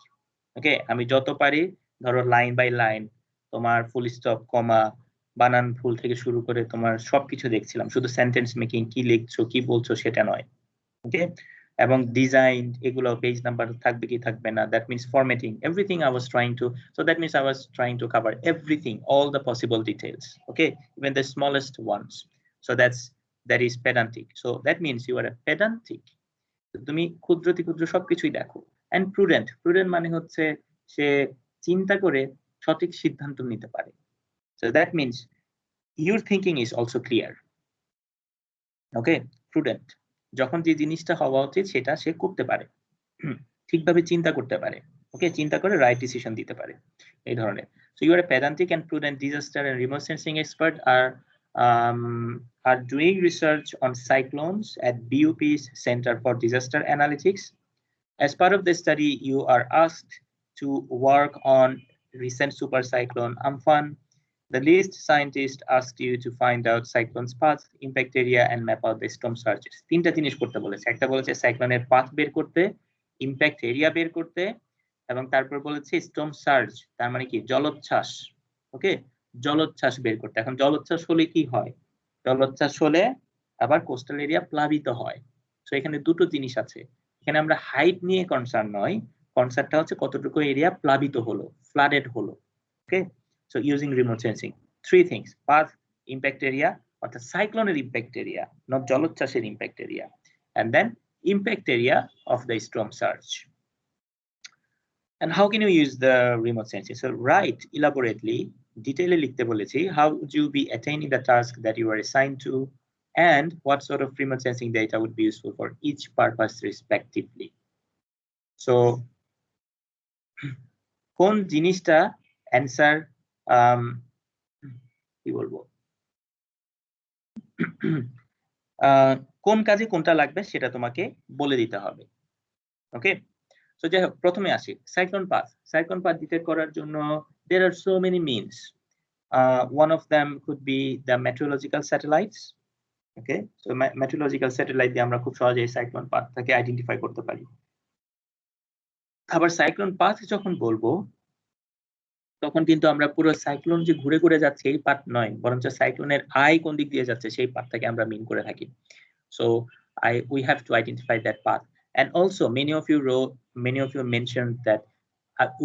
ওকে, আমি যত পারি ধরো লাইন বাই লাইন তোমার ফুল স্টপ, কমা, বানান ভুল থেকে শুরু করে তোমার সবকিছু দেখছিলাম, শুধু সেন্টেন্স মেকিং, কি লিখছো কি বলছো সেটা নয়। ওকে, এবং ডিজাইন এগুলো, পেজ নাম্বার থাকবে কি থাকবে না, that means formatting, everything I was trying to, so that means I was trying to cover everything, all the possible details, okay, even the smallest ones. So that is pedantic. So that means you are a pedantic, তুমি ক্ষুদ্র সবকিছুই দেখো। And prudent মানে হচ্ছে সে চিন্তা করে সঠিক সিদ্ধান্ত নিতে পারে। So that means your thinking is also clear. Okay, prudent, যখন যে জিনিসটা হওয়া উচিত সেটা সে করতে পারে, ঠিকভাবে চিন্তা করতে পারে, ওকে, চিন্তা করে রাইট ডিসিশন দিতে পারে, এই ধরনের। So you are a pedantic and prudent disaster and remote sensing expert are doing research on cyclones at BUP's Center for Disaster Analytics. As part of the study, you are asked to work on recent super cyclone Amphan. The list scientist asked you to find out cyclone's path, impact area, and map out the storm surges. তিনটা জিনিস করতে বলেছে। একটা বলেছে সাইক্লোনের path বের করতে, impact area বের করতে, এবং তারপর বলেছে স্টর্ম সার্জ, তার মানে কি জলোচ্ছ্বাস। ওকে, জলোচ্ছ্বাস বের করতে। এখন জলোচ্ছ্বাস হলে কি হয়? জলোচ্ছ্বাস হলে আবার কোস্টাল এরিয়া প্লাবিত হয়। তো এখানে দুটো জিনিস আছে। এখানে আমরা হাইট নিয়ে কনসার্ন নয়, কনসার্নটা হচ্ছে কতটুকু এরিয়া প্লাবিত হলো, ফ্লাডেড হলো। ওকে, so using remote sensing, three things: path, impact area, or the cyclonal impact area, not jalochchasher impact area, and then impact area of the storm surge. And how can you use the remote sensing? So write elaborately, detail likhte bolechi, how would you be attaining the task that you are assigned to, and what sort of remote sensing data would be useful for each purpose respectively. So কোন জিনিসটা answer কি বলবো, কোন কাজে কোনটা লাগবে সেটা তোমাকে বলে দিতে হবে। ওকে, সো যাই হোক, প্রথমে আসি cyclone path. Cyclone path detect করার জন্য there are so many means. One of them could be the meteorological satellites. Okay, so meteorological satellite দিয়ে আমরা খুব সহজেই সাইক্লোন পাথটাকে আইডেন্টিফাই করতে পারি। আবার সাইক্লোন পাথ যখন বলবো তখন কিন্তু আমরা পুরো সাইক্লোন যে ঘুরে ঘুরে যাচ্ছে এই পাথ নয়, বরঞ্চ সাইক্লোনের আই কোন দিক দিয়ে যাচ্ছে সেই পাথটাকে আমরা মিন করে থাকি। So we have to identify that path. And also many of you mentioned that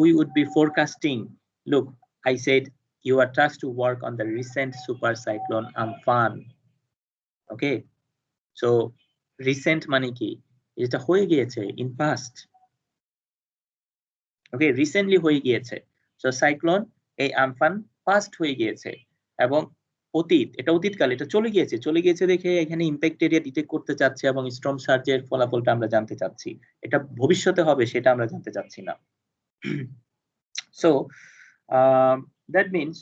we would be forecasting. Look, I said you are tasked to work on the recent super cyclone Amphan. Okay, so recent মানে কি, এটা হয়ে গিয়েছে in past. Okay, recently হয়ে গিয়েছে। So cyclone এই Amphan past হয়ে গিয়েছে এবং অতীত, এটা অতীতকাল, এটা চলে গিয়েছে দেখে এখানে ইম্প্যাক্ট এরিয়া ডিটেক্ট করতে চাচ্ছে এবং স্টর্ম সার্জের ফলাফলটা আমরা জানতে চাচ্ছি। এটা ভবিষ্যতে হবে সেটা আমরা জানতে চাচ্ছি না। সো দ্যাট মিনস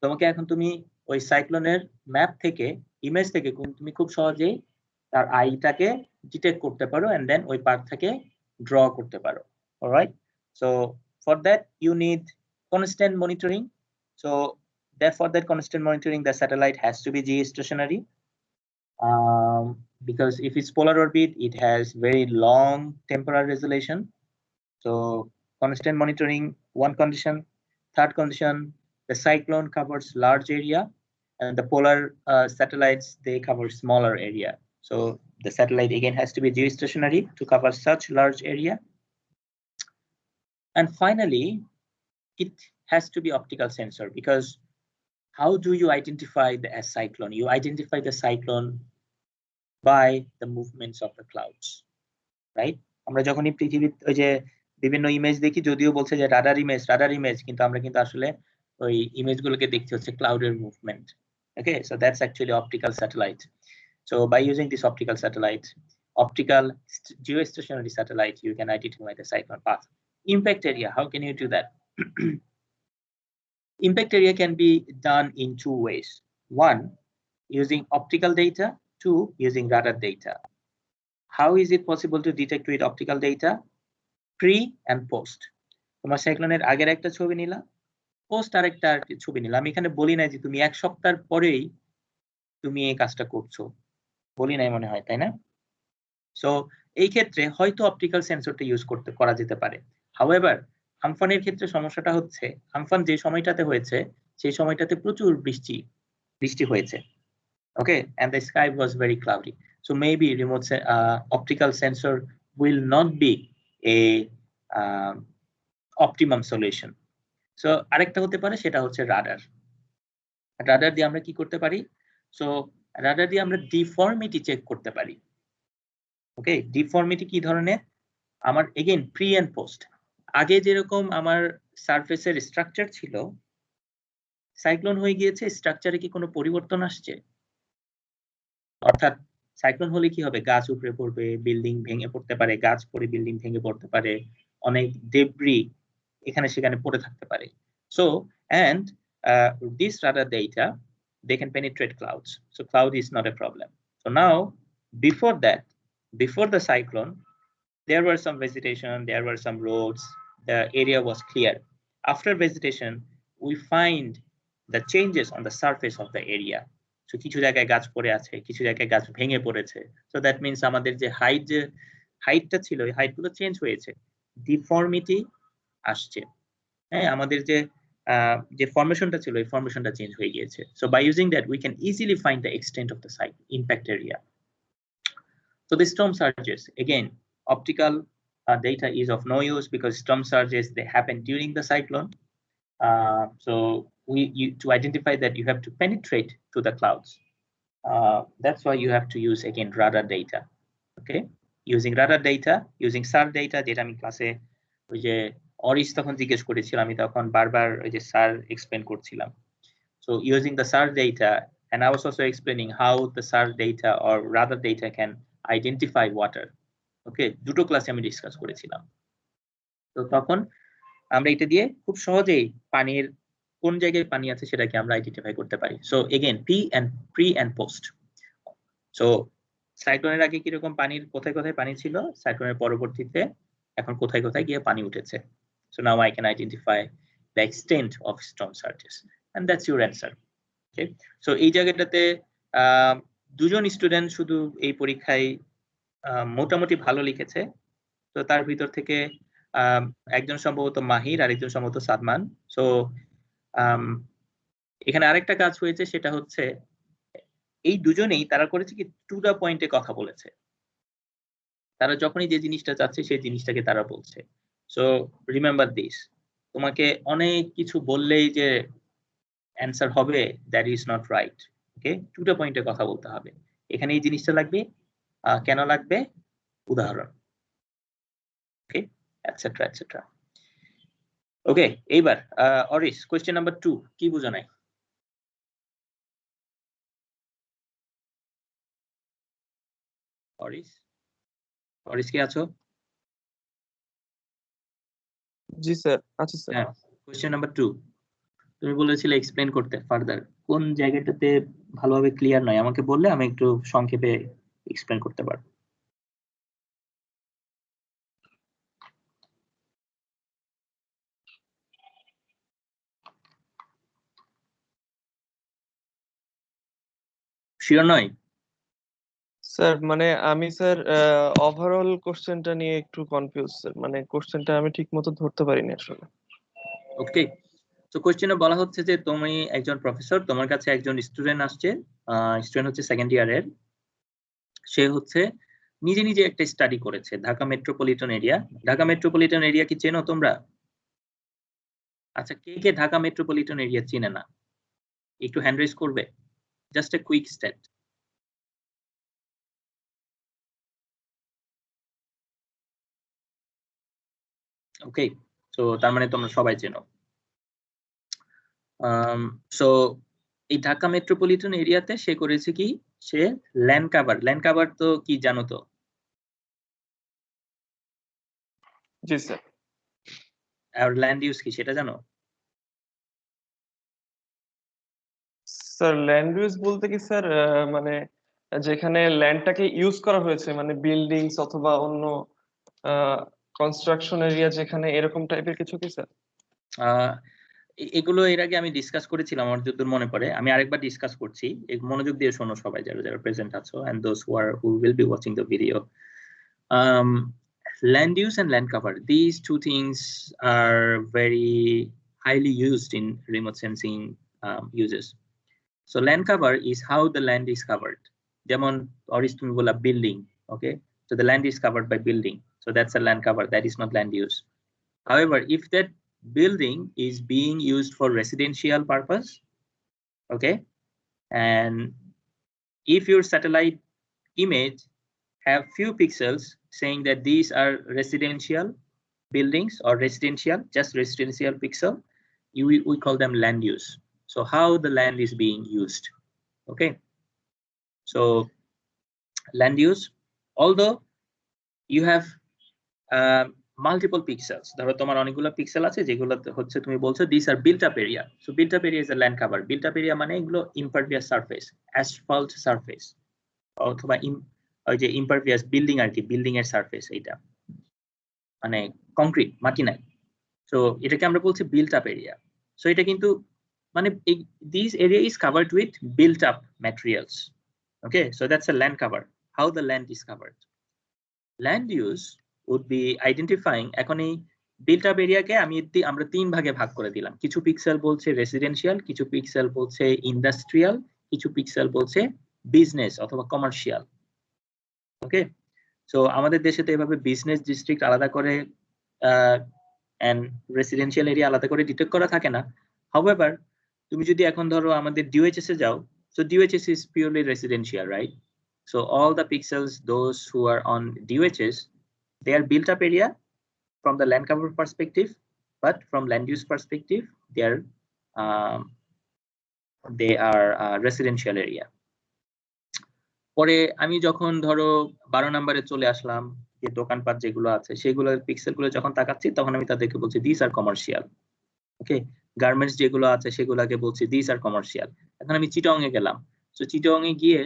তোমাকে এখন তুমি ওই সাইক্লোনের ম্যাপ থেকে, ইমেজ থেকে তুমি খুব সহজেই তার আইটাকে ডিটেক্ট করতে পারো এন্ড দেন ওই পাথ থেকে ড্র করতে পারো। Alright, so for that you need constant monitoring. So therefore that constant monitoring, the satellite has to be geostationary, because if it's polar orbit, it has very long temporal resolution. So constant monitoring, one condition. Third condition, the cyclone covers large area and the polar satellites, they cover smaller area. So the satellite again has to be geostationary to cover such large area. And finally, it has to be optical sensor, because how do you identify the cyclone? You identify the cyclone by the movements of the clouds, right? আমরা যখনই পৃথিবীর ওই যে বিভিন্ন image দেখি, যদিও বলছে যে রাডার ইমেজ, কিন্তু আমরা কিন্তু আসলে ওই ইমেজগুলোকে দেখতে হচ্ছে ক্লাউডের movement. Okay, so that's actually optical satellite. So by using this optical satellite, optical geostationary satellite, you can identify the cyclone path. Impact area, how can you do that? Impact area can be done in two ways. One, using optical data. Two, using radar data. How is it possible to detect with optical data? Pre and post. তোমার সাইক্লোনের আগের একটা ছবি নিলা, post আরেকটা ছবি নিলা। আমি এখানে বলি না যে তুমি এক সপ্তাহ পরেই তুমি এই কাজটা করছো, বলি নাই মনে হয়, তাই না? সো এই ক্ষেত্রে হয়তো অপটিক্যাল সেন্সরটা ইউজ করা যেতে পারে। হাউএভার আমফানের ক্ষেত্রে সমস্যাটা হচ্ছে, আমফান যে সময়টাতে হয়েছে সেই সময়টাতে প্রচুর বৃষ্টি হয়েছে। ওকে, and the sky was very cloudy, so maybe remote optical sensor will not be a optimum solution. So আরেকটা হতে পারে, সেটা হচ্ছে রাডার দিয়ে আমরা কি করতে পারি? সো রাডার দিয়ে আমরা ডিফর্মিটি চেক করতে পারি। ওকে, ডিফর্মিটি কি ধরনের? আমার এগেইন প্রি এন্ড পোস্ট। আগে যেরকম আমার সারফেসের স্ট্রাকচার ছিল, সাইক্লোন হয়ে গিয়েছে, স্ট্রাকচারে কি কোনো পরিবর্তন আসছে? অর্থাৎ সাইক্লোন হলে কি হবে? গাছ উপড়ে পড়বে, বিল্ডিং ভেঙে পড়তে পারে, গাছ পড়ে বিল্ডিং ভেঙে পড়তে পারে, অনেক ডেব্রি এখানে সেখানে পড়ে থাকতে পারে। So and this radar data they can penetrate clouds. So cloud is not a problem. So now, before that, before the cyclone, there were some vegetation, there were some roads, the area was clear. After vegetation, we find the changes on the surface of the area. So কিছু জায়গায় গাছ পড়ে আছে, কিছু জায়গায় গাছ ভেঙে পড়েছে। So that means আমাদের যে হাইটটা ছিল, এই হাইটগুলো চেঞ্জ হয়েছে, ডিফর্মিটি আসছে। হ্যাঁ, আমাদের যে ফরমেশনটা ছিল, এই ফরমেশনটা চেঞ্জ হয়ে গিয়েছে। So by using that, we can easily find the extent of the site impact area. So the storm surges, again, optical data is of no use because storm surges, they happen during the cyclone. So to identify that, you have to penetrate to the clouds. That's why you have to use, again, radar data. Okay, using radar data, using SAR data, যেটা আমি ক্লাসে ওই যে Auris তখন জিজ্ঞেস করেছিল, আমি তখন বারবার ওই যে SAR explain করছিলাম. So using the SAR data, and I was also explaining how the SAR data or radar data can identify water. Okay, দুটো ক্লাসে আমি ডিসকাস করেছিলাম। তো তখন আমরা এটা দিয়ে খুব সহজেই পানির কোন জায়গায় পানি আছে সেটাকে আমরা আইডেন্টিফাই করতে পারি। So again pre and post. So সাইক্লোনের আগে কিরকম পানির কোথায় কোথায় পানি ছিল, সাইক্লোনের পরবর্তীতে এখন কোথায় কোথায় গিয়ে পানি উঠেছে। So now I can identify the extent of storm surges and that's your answer. Okay, so এই জায়গাটাতে দুজন স্টুডেন্ট শুধু এই পরীক্ষায় মোটামুটি ভালো লিখেছে। তো তার ভিতর থেকে একজন সম্ভবত মাহির আর একজন সম্ভবত সাদমান। সো এখানে আরেকটা কাজ হয়েছে, সেটা হচ্ছে এই দুজনেই তারা করেছে কি টু দা পয়েন্টে কথা বলেছে। তারা যখনই যে জিনিসটা চাচ্ছে সেই জিনিসটাকে তারা বলছে। সো রিমেম্বার দিস, তোমাকে অনেক কিছু বললেই যে অ্যান্সার হবে, that is not right. Okay, to the পয়েন্টে কথা বলতে হবে। এখানে এই জিনিসটা লাগবে, কেন লাগবে, উদাহরণ। ওকে, এটসেট্রা এটসেট্রা। ওকে, এইবার অরিশ, কোয়েশ্চেন নাম্বার 2 কি বুঝো নাই? অরিশ কি আছো? জি স্যার, আচ্ছা স্যার। হ্যাঁ, কোয়েশ্চেন নাম্বার 2 তুমি বলেছিলে এক্সপ্লেইন করতে ফার্দার। কোন জায়গাটাতে ভালোভাবে ক্লিয়ার নয় আমাকে বললে আমি একটু সংক্ষেপে এক্সপ্লেইন করতে পারবো। শিওর নয় স্যার, মানে আমি স্যার ওভারঅল কোশ্চেনটা নিয়ে একটু কনফিউজ স্যার, মানে কোশ্চেনটা আমি ঠিকমতো ধরতে পারিনি আসলে। ওকে, তো কোশ্চেনে বলা হচ্ছে যে তুমি একজন প্রফেসর, তোমার কাছে একজন স্টুডেন্ট আসছে, স্টুডেন্ট হচ্ছে সেকেন্ড ইয়ারের। সে হচ্ছে নিজে নিজে একটা স্টাডি করেছে Dhaka metropolitan area. Dhaka metropolitan area কি চেনো তোমরা? আচ্ছা, কে কে ঢাকা মেট্রোপলিটন এরিয়া চিনে না? একটু হ্যান্ড রেজ করবে, জাস্ট এ কুইক স্টেপ। ওকে, তো তার মানে তোমরা সবাই চেনো। সো এই ঢাকা মেট্রোপলিটন এরিয়াতে সে করেছে কি, সে ল্যান্ড কাভার তো কি জানো তো? জি স্যার। আর ল্যান্ড ইউজ কি সেটা জানো? স্যার ল্যান্ড ইউজ বলতে কি স্যার, মানে যেখানে ল্যান্ডটাকে ইউজ করা হয়েছে, মানে বিল্ডিংস অথবা অন্য কনস্ট্রাকশন এরিয়া যেখানে, এরকম টাইপের কিছু কি স্যার? এগুলো এর আগে আমি ডিসকাস করেছিলাম, আমার যতদূর মনে পড়ে। আমি আরেকবার ডিসকাস করছি, মনোযোগ দিয়ে শোনো সবাই যারা যারা প্রেজেন্ট আছো and those who will be watching the video. Land use and land cover, these two things are very highly used in remote sensing uses. So land cover is how the land is covered. যেমন Auris তুমি বললা building, okay, so the land is covered by building, so that's a land cover, that is not land use. However, if that building is being used for residential purpose, okay, and if your satellite image have few pixels saying that these are residential buildings or just residential pixel, we call them land use. So how the land is being used, okay. So land use, although you have multiple pixels, ধরো তোমার অনেকগুলো pixel আছে যেগুলো হচ্ছে তুমি বলছো this are built up area. So built up area is a land cover. Built up area মানে এগুলো ইমপারভিয়াস সারফেস, অ্যাসফল্ট সারফেস, অথবা ওই যে ইমপারভিয়াস বিল্ডিং আর কি, বিল্ডিং এর সারফেস, এইটা মানে কংক্রিট, মাটি নাই। সো এটাকে আমরা বলছি বিল্ট আপ এরিয়া। সো এটা কিন্তু মানে this area is covered with built up materials. Okay, so that's a land cover. How the land is covered? Land use would be identifying, এখন এই বিল্ট আপ এরিয়াকে আমরা 3 ভাগে ভাগ করে দিলাম। কিছু পিক্সেল বলছে রেসিডেন্সিয়াল, কিছু পিক্সেল বলছে ইন্ডাস্ট্রিয়াল, কিছু পিক্সেল বলছে বিজনেস অথবা কমার্শিয়াল। ওকে, সো আমাদের দেশে তো এভাবে বিজনেস ডিস্ট্রিক্ট আলাদা করে এন্ড রেসিডেন্সিয়াল এরিয়া আলাদা করে ডিটেক্ট করা থাকে না। হাউএভার তুমি যদি এখন ধরো আমাদের ডিওএইচএস এ যাও, so DOHS is purely residential, right? So all the pixels, those who are on DOHS, they are built up area from the land cover perspective, but from land use perspective, they are residential area. পরে আমি যখন ধরো 12 নম্বরে চলে আসলাম, যে দোকানপাট যেগুলো আছে সেগুলোর পিক্সেলগুলো যখন তাকাচ্ছি, তখন আমি তাদেরকে বলছি this are commercial. Okay, garments যেগুলো আছে সেগুলোকে বলছি দিস আর কমার্শিয়াল। এখন আমি চিটং এ গেলাম, তো চিটং এ গিয়ে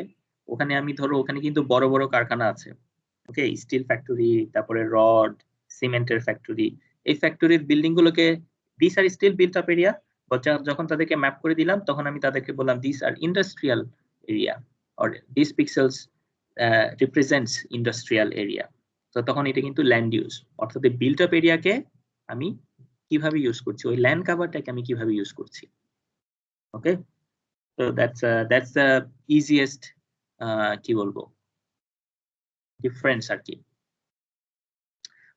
ওখানে আমি ধরো ওখানে কিন্তু বড় বড় কারখানা আছে। ওকে, স্টিল ফ্যাক্টরি, তারপরে রড সিমেন্টের ফ্যাক্টরি, এই ফ্যাক্টরির বিল্ডিং গুলোকে this are steel built up area. যখন তাদেরকে ম্যাপ করে দিলাম, তখন আমি তাদেরকে বললাম this are industrial area, or this pixels represents industrial area. তো তখন এটা কিন্তু ল্যান্ড ইউজ, অর্থাৎ বিল্ট আপ এরিয়াকে আমি কিভাবে ইউজ করছি, ওই ল্যান্ড কভারটাকে আমি কিভাবে ইউজ করছি। ওকে, তো দ্যাটস দ্য ইজিয়েস্ট কি বলবো ডিফারেন্স আর কি।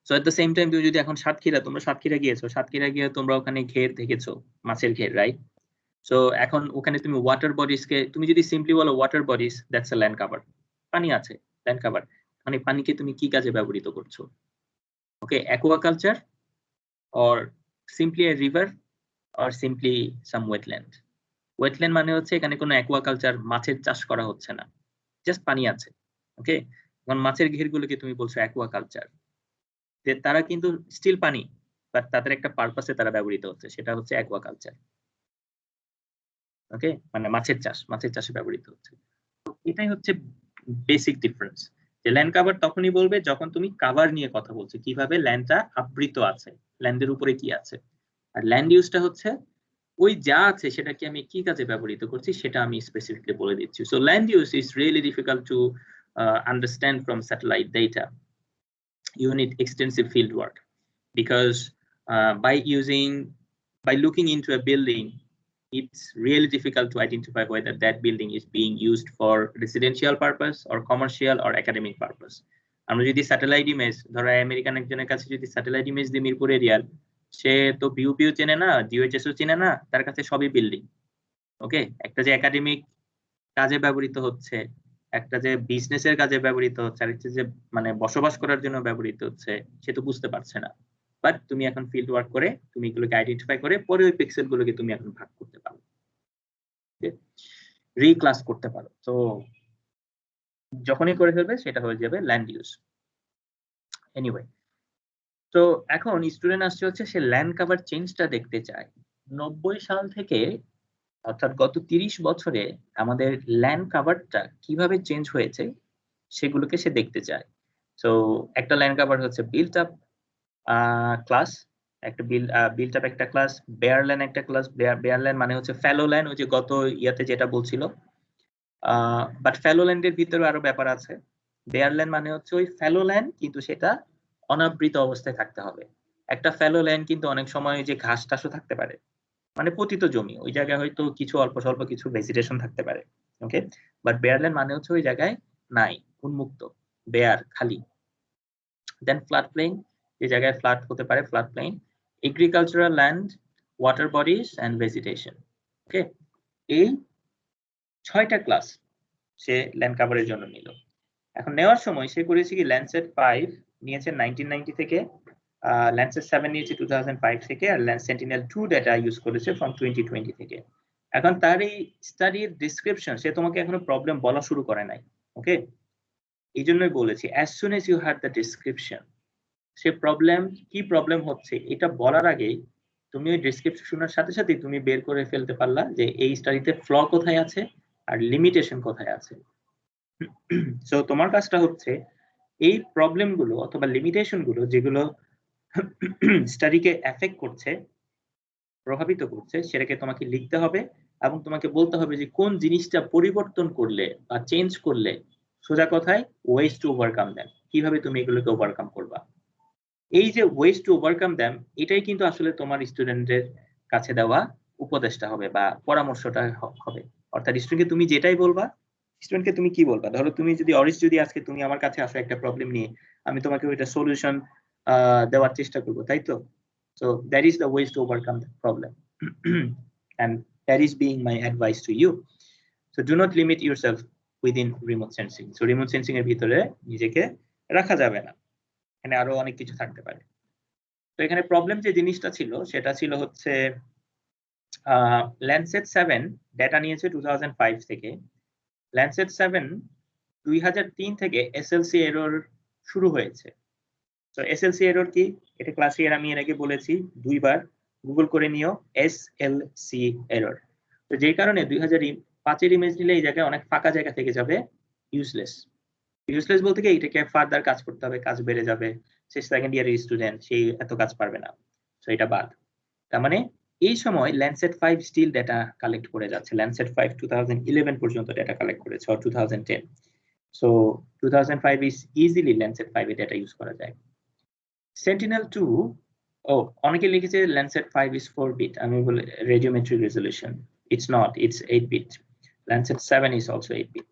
So at the same time তুমি যদি এখন তোমরা সাতক্ষীরা গিয়েছো, সাতক্ষীরা গিয়ে তোমরা ওখানে ঘের দেখেছো, মাছের ঘের, রাইট? সো এখন ওখানে তুমি ওয়াটার বডিজকে তুমি যদি সিম্পলি বলো water bodies, that's a land cover. পানি আছে, ল্যান্ড কভার। মানে পানিকে তুমি কি কাজে ব্যবহৃত করছো? Okay, aquaculture or simply a river or simply some wetland. Wetland মানে হচ্ছে এখানে কোনো অ্যাকুয়াকালচার, মাছের চাষ করা হচ্ছে না, জাস্ট পানি আছে। ওকে, এখন মাছের ঘেরগুলোকে তুমি বলছো অ্যাকুয়াকালচার, যে তারা কিন্তু স্টিল পানি, বাট তাদের একটা পারপাসে তারা ব্যবহৃত হচ্ছে, সেটা হচ্ছে অ্যাকুয়াকালচার। ওকে, মানে মাছের চাষে ব্যবহৃত হচ্ছে। এটাই হচ্ছে বেসিক ডিফারেন্স। যে ল্যান্ড কভার তখনই বলবে যখন তুমি কভার নিয়ে কথা বলছো, কিভাবে ল্যান্ডটা আবৃত আছে, ল্যান্ডের উপরে কি আছে। আর ল্যান্ড ইউজটা হচ্ছে ওই যা আছে সেটাকে আমি কি কাজে ব্যবহৃত করছি সেটা আমি স্পেসিফিকলি বলে দিচ্ছি। So land use is really difficult to understand from satellite data. You need extensive field work, because by looking into a building, it's really difficult to identify whether that building is being used for residential purpose or commercial or academic purpose. আমরা যদি satellite image, ধরো American একজনের কাছে যদি satellite image দিই মিরপুর এরিয়ার, সে তো view চেনে না, ডিওএইচএসও চেনে না, তার কাছে সবই বিল্ডিং। ওকে, একটা যে একাডেমিক কাজে ব্যবহৃত হচ্ছে, একটা যে বিজনেসের কাজে ব্যবহৃত হচ্ছে, আর একটা যে মানে বসবাস করার জন্য ব্যবহৃত হচ্ছে, সে তো বুঝতে পারছে না। বাট তুমি এখন ফিল্ড ওয়ার্ক করে তুমি এগুলোকে আইডেন্টিফাই করে পরে ওই পিক্সেল গুলোকে তুমি এখন ভাগ করতে পারো, রিক্লাস করতে পারো। তো যখনই করে ফেলবে সেটা হয়ে যাবে ল্যান্ড ইউজ। এনিওয়ে, তো এখন স্টুডেন্ট আসছে হচ্ছে সে ল্যান্ড কভার চেঞ্জটা দেখতে চায়। 90 সাল থেকে, অর্থাৎ গত 30 বছরে আমাদের ল্যান্ড কভারটা কিভাবে চেঞ্জ হয়েছে সেগুলোকে সে দেখতে চায়। সো একটা ল্যান্ড কভার হচ্ছে বিল্ট আপ ক্লাস, একটা বিল্ট আপ একটা ক্লাস, বেয়ার ল্যান্ড একটা ক্লাস। বেয়ার ল্যান্ড মানে হচ্ছে ফ্যালো ল্যান্ড, ওই যে গত ইয়াতে যেটা বলছিল। বাট ফ্যালো ল্যান্ডের ভিতরে আরো ব্যাপার আছে। বেয়ার ল্যান্ড মানে হচ্ছে ওই ফ্যালো ল্যান্ড, কিন্তু সেটা অনাবৃত অবস্থায় থাকতে হবে। একটা ফ্যালো ল্যান্ড কিন্তু অনেক সময় যে ঘাস টাসও থাকতে পারে, মানে পতিত জমি, ওই জায়গায় হয়তো কিছু অল্প স্বল্প কিছু ভেজিটেশন থাকতে পারে। ওকে, বাট বেয়ার ল্যান্ড মানে হচ্ছে ওই জায়গায় নাই, উন্মুক্ত, বেয়ার, খালি। দেন ফ্ল্যাট প্লেন, যে জায়গায় ফ্ল্যাট হতে পারে, flat plane, agricultural land, water bodies and vegetation. Okay, এই 6টা ক্লাস সে ল্যান্ড কভারের জন্য নিল। এখন নেওয়ার সময় সে করেছে কি, ল্যান্ডসেট 5 নিয়েছে 1990 থেকে, ল্যান্ডসেট 7 নিয়েছে 2005 থেকে, আর সেন্টিনেল-2 ডেটা ইউজ করেছে ফ্রম 2020 থেকে। এখন তার এই স্টাডির ডিসক্রিপশন সে তোমাকে এখনো প্রবলেম বলা শুরু করে নাই। ওকে, এই জন্যই বলেছি as soon as you heard the description, সে কি প্রবলেম হচ্ছে এটা বলার আগেই তুমি ওই ডেসক্রিপশন শোনার সাথে সাথে তুমি বের করে ফেলতে পারলা যে এই স্টাডিতে ফ্ল কোথায় আছে আর লিমিটেশন কোথায় আছে। সো তোমার কাজটা হচ্ছে এই প্রবলেমগুলো অথবা লিমিটেশন গুলো যেগুলো স্টাডিকে এফেক্ট করছে, প্রভাবিত করছে, সেটাকে তোমাকে লিখতে হবে এবং তোমাকে বলতে হবে যে কোন জিনিসটা পরিবর্তন করলে বা চেঞ্জ করলে, সোজা কথায় ওয়েজ টু ওভারকাম দেম, কিভাবে তুমি এগুলোকে ওভারকাম করবা। এই যে ওয়েজ টু ওভারকাম দেম, এটাই কিন্তু আসলে তোমার স্টুডেন্টের কাছে দেওয়া উপদেশটা হবে বা পরামর্শটা হবে। অর্থাৎ স্টুডেন্টকে তুমি যেটাই বলবা, স্টুডেন্টকে তুমি কি বলবা, ধরো তুমি যদি আজকে তুমি আমার কাছে আসো একটা প্রবলেম নিয়ে, আমি তোমাকে ওইটা সলিউশন দেওয়ার চেষ্টা করবো, তাই তো? So that is the ways to overcome the problem. And that is being my advice to you. So do not limit yourself within remote sensing. So remote sensing এর ভিতরে নিজেকে রাখা যাবে না, এখানে আরো অনেক কিছু থাকতে পারে। তো এখানে প্রবলেম যে জিনিসটা ছিল সেটা ছিল হচ্ছে ল্যান্ডসেট 7 ডেটা নিয়েছে 2005 থেকে। ল্যান্ডসেট 7 2003 থেকে এসএলসি এরর শুরু হয়েছে। তো এসএলসি এরর কি, এটা ক্লাসে আমি এর আগে বলেছি, দুইবার গুগল করে নিও এসএলসি এরর। তো যেই কারণে 2005 এর ইমেজ নিলে এই জায়গায় অনেক ফাঁকা জায়গা থেকে যাবে, ইউজলেস। ইউজলেস বলতে কি এটাকে ফার্দার কাজ করতে হবে, কাজ বেড়ে যাবে, সে সেকেন্ড ইয়ারের স্টুডেন্ট, সে এত কাজ পারবে না, তো এটা বাদ। তার মানে এই সময় ল্যান্ডসেট 5 স্টিল ডেটা কালেক্ট করে যাচ্ছে। ল্যান্ডসেট 5 2011 পর্যন্ত ডেটা কালেক্ট করেছে, or 2010। So 2005 is easily Landsat 5 A data use করা যায়। Sentinel-2, অনেকে লিখেছে Landsat 5 is 4-bit, আমি বলে radiometric resolution, it's not, it's 8-bit. Landsat 7 is also 8-bit.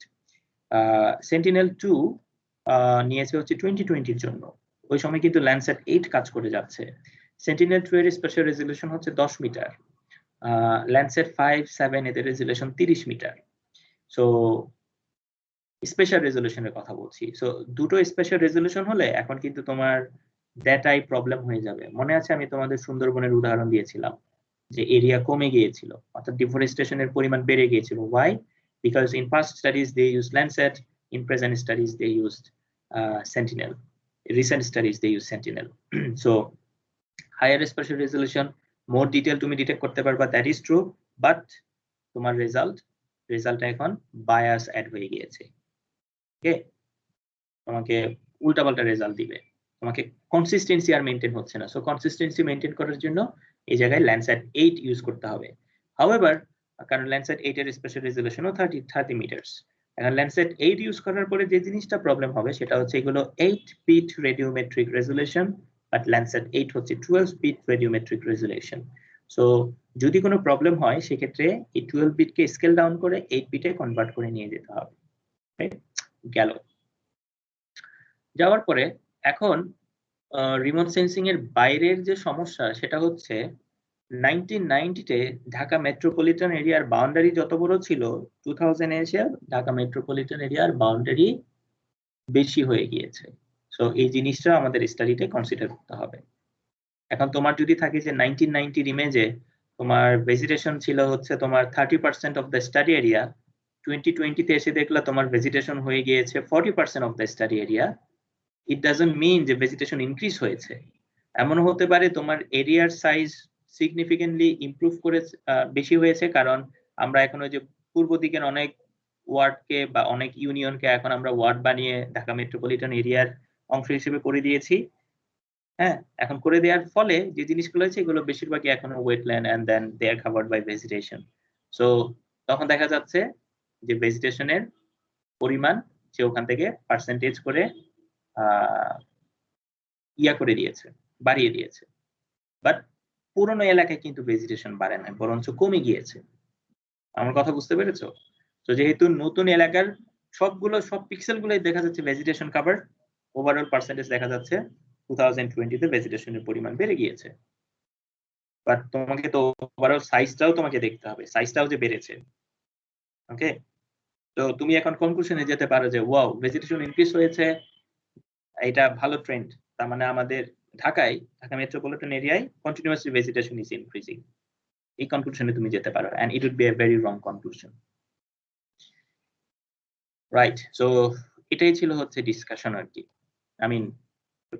Sentinel-2 নিয়েছে হচ্ছে 2020 এর জন্য, ওই সময় কিন্তু Landsat 8 কাজ করে যাচ্ছে। Sentinel-2 এর স্পেশাল রেজলিউশন হচ্ছে 10 মিটার, Landsat 5, 7 এদের রেজলিউশন 30 মিটার। সো স্পেশাল রেজলিউশনের কথা বলছি। সো দুটো স্পেশাল রেজলিউশন হলে এখন কিন্তু তোমার ডেটাই প্রবলেম হয়ে যাবে। মনে আছে আমি তোমাদের সুন্দরবনের উদাহরণ দিয়েছিলাম যে এরিয়া কমে গিয়েছিল, অর্থাৎ ডিফরেস্টেশনের পরিমাণ বেড়ে গিয়েছিল। Why? Because in past studies they used Landsat, in present studies they used Sentinel, recent studies they use Sentinel. So higher spatial resolution, more detail তুমি ডিটেক্ট করতে পারবা, that is true, but তোমার রেজাল্টটা এখন বায়াস অ্যাড হয়ে গিয়েছে। ওকে, তোমাকে উল্টাপাল্টা রেজাল্ট দিবে, তোমাকে কনসিস্টেন্সি আর মেইনটেইন হচ্ছে না। সো কনসিস্টেন্সি মেইনটেইন করার জন্য এই জায়গায় Landsat 8 ইউজ করতে হবে। হাউএভার, কারণ Landsat 8 এর স্পেশাল রেজলিউশনও 30 মিটারস। এখন Landsat 8 ইউজ করার পরে যে জিনিসটা প্রবলেম হবে সেটা হচ্ছে এগুলো 8-bit radiometric resolution, but Landsat 8 হচ্ছে 12-bit রেডিওমেট্রিক রেজলিউশন। সো যদি কোনো প্রবলেম হয় সেক্ষেত্রে এই 12-bit কে স্কেল ডাউন করে 8-bit এ কনভার্ট করে নিয়ে যেতে হবে। গেল, যাওয়ার পরে এখন রিমোট সেন্সিং এর বাইরের যে সমস্যা সেটা হচ্ছে 1990-তে ঢাকা মেট্রোপলিটন এরিয়ার বাউন্ডারি যত বড় ছিল, 2000 এ এসে ঢাকা মেট্রোপলিটন এরিয়ার বাউন্ডারি বেশি হয়ে গিয়েছে। সো এই জিনিসটা আমাদের স্টাডিতে কনসিডার করতে হবে। এখন তোমার যদি থাকে যে 1990 ইমেজে তোমার ভেজিটেশন ছিল হচ্ছে তোমার 30% অফ দ্য স্টাডি এরিয়া, 2020-তে এসে দেখলা তোমার ভেজিটেশন হয়ে গিয়েছে 40% of the study area, it doesn't mean যে ভেজিটেশন ইনক্রিজ হয়েছে। এমনও হতে পারে তোমার এরিয়ার সাইজ সিগনিফিকেন্টলি ইমপ্রুভ করে বেশি হয়েছে, কারণ আমরা এখন ওই যে পূর্ব দিকের অনেক ওয়ার্ডকে বা অনেক ইউনিয়নকে এখন আমরা ওয়ার্ড বানিয়ে ঢাকা মেট্রোপলিটন এরিয়ার অংশ হিসেবে করে দিয়েছি। হ্যাঁ, এখন করে দেওয়ার ফলে যে জিনিসগুলো আছে এগুলো বেশিরভাগই এখনো wetland and then they are covered by vegetation. So তখন দেখা যাচ্ছে যে ভেজিটেশনের পরিমাণ সে ওখান থেকে পার্সেন্টেজ করে করে দিয়েছে, বাড়িয়ে দিয়েছে, বাট পুরনো এলাকায় কিন্তু ভেজিটেশন বাড়ে না, বরঞ্চ কমে গিয়েছে। আমার কথা বুঝতে পেরেছো? তো যেহেতু নতুন এলাকার সব পিক্সেল গুলোই দেখা যাচ্ছে ভেজিটেশন কভার, ওভারঅল পার্সেন্টেজ দেখা যাচ্ছে 2020-তে ভেজিটেশনের পরিমাণ বেড়ে গিয়েছে। বাট তোমাকে তো ওভারঅল সাইজটাও তোমাকে দেখতে হবে, সাইজটাও যে বেড়েছে। ওকে, তো তুমি এখন কনক্লুশনে যেতে পারো যে ওয়াও, ভেজিটেশন ইনক্রিজ হয়েছে, এটা ভালো ট্রেন্ড, তার মানে আমাদের ঢাকা মেট্রোপলিটন এরিয়ায় কন্টিনিউয়াসলি ভেজিটেশন ইজ ইনক্রিজিং। এই কনক্লুশনে তুমি যেতে পারো, and it would be a very wrong conclusion, right? So এটাই ছিল হচ্ছে ডিসকাশন আর কি, আই মিন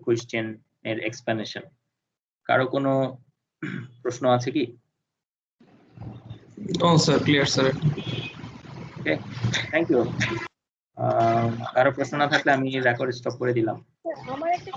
কোয়েশ্চেন এর এক্সপ্লেনেশন। কারো কোনো প্রশ্ন আছে কি? ও sir, clear sir. Okay, thank you. কারো প্রশ্ন না থাকলে আমি রেকর্ড স্টপ করে দিলাম। আমার একটা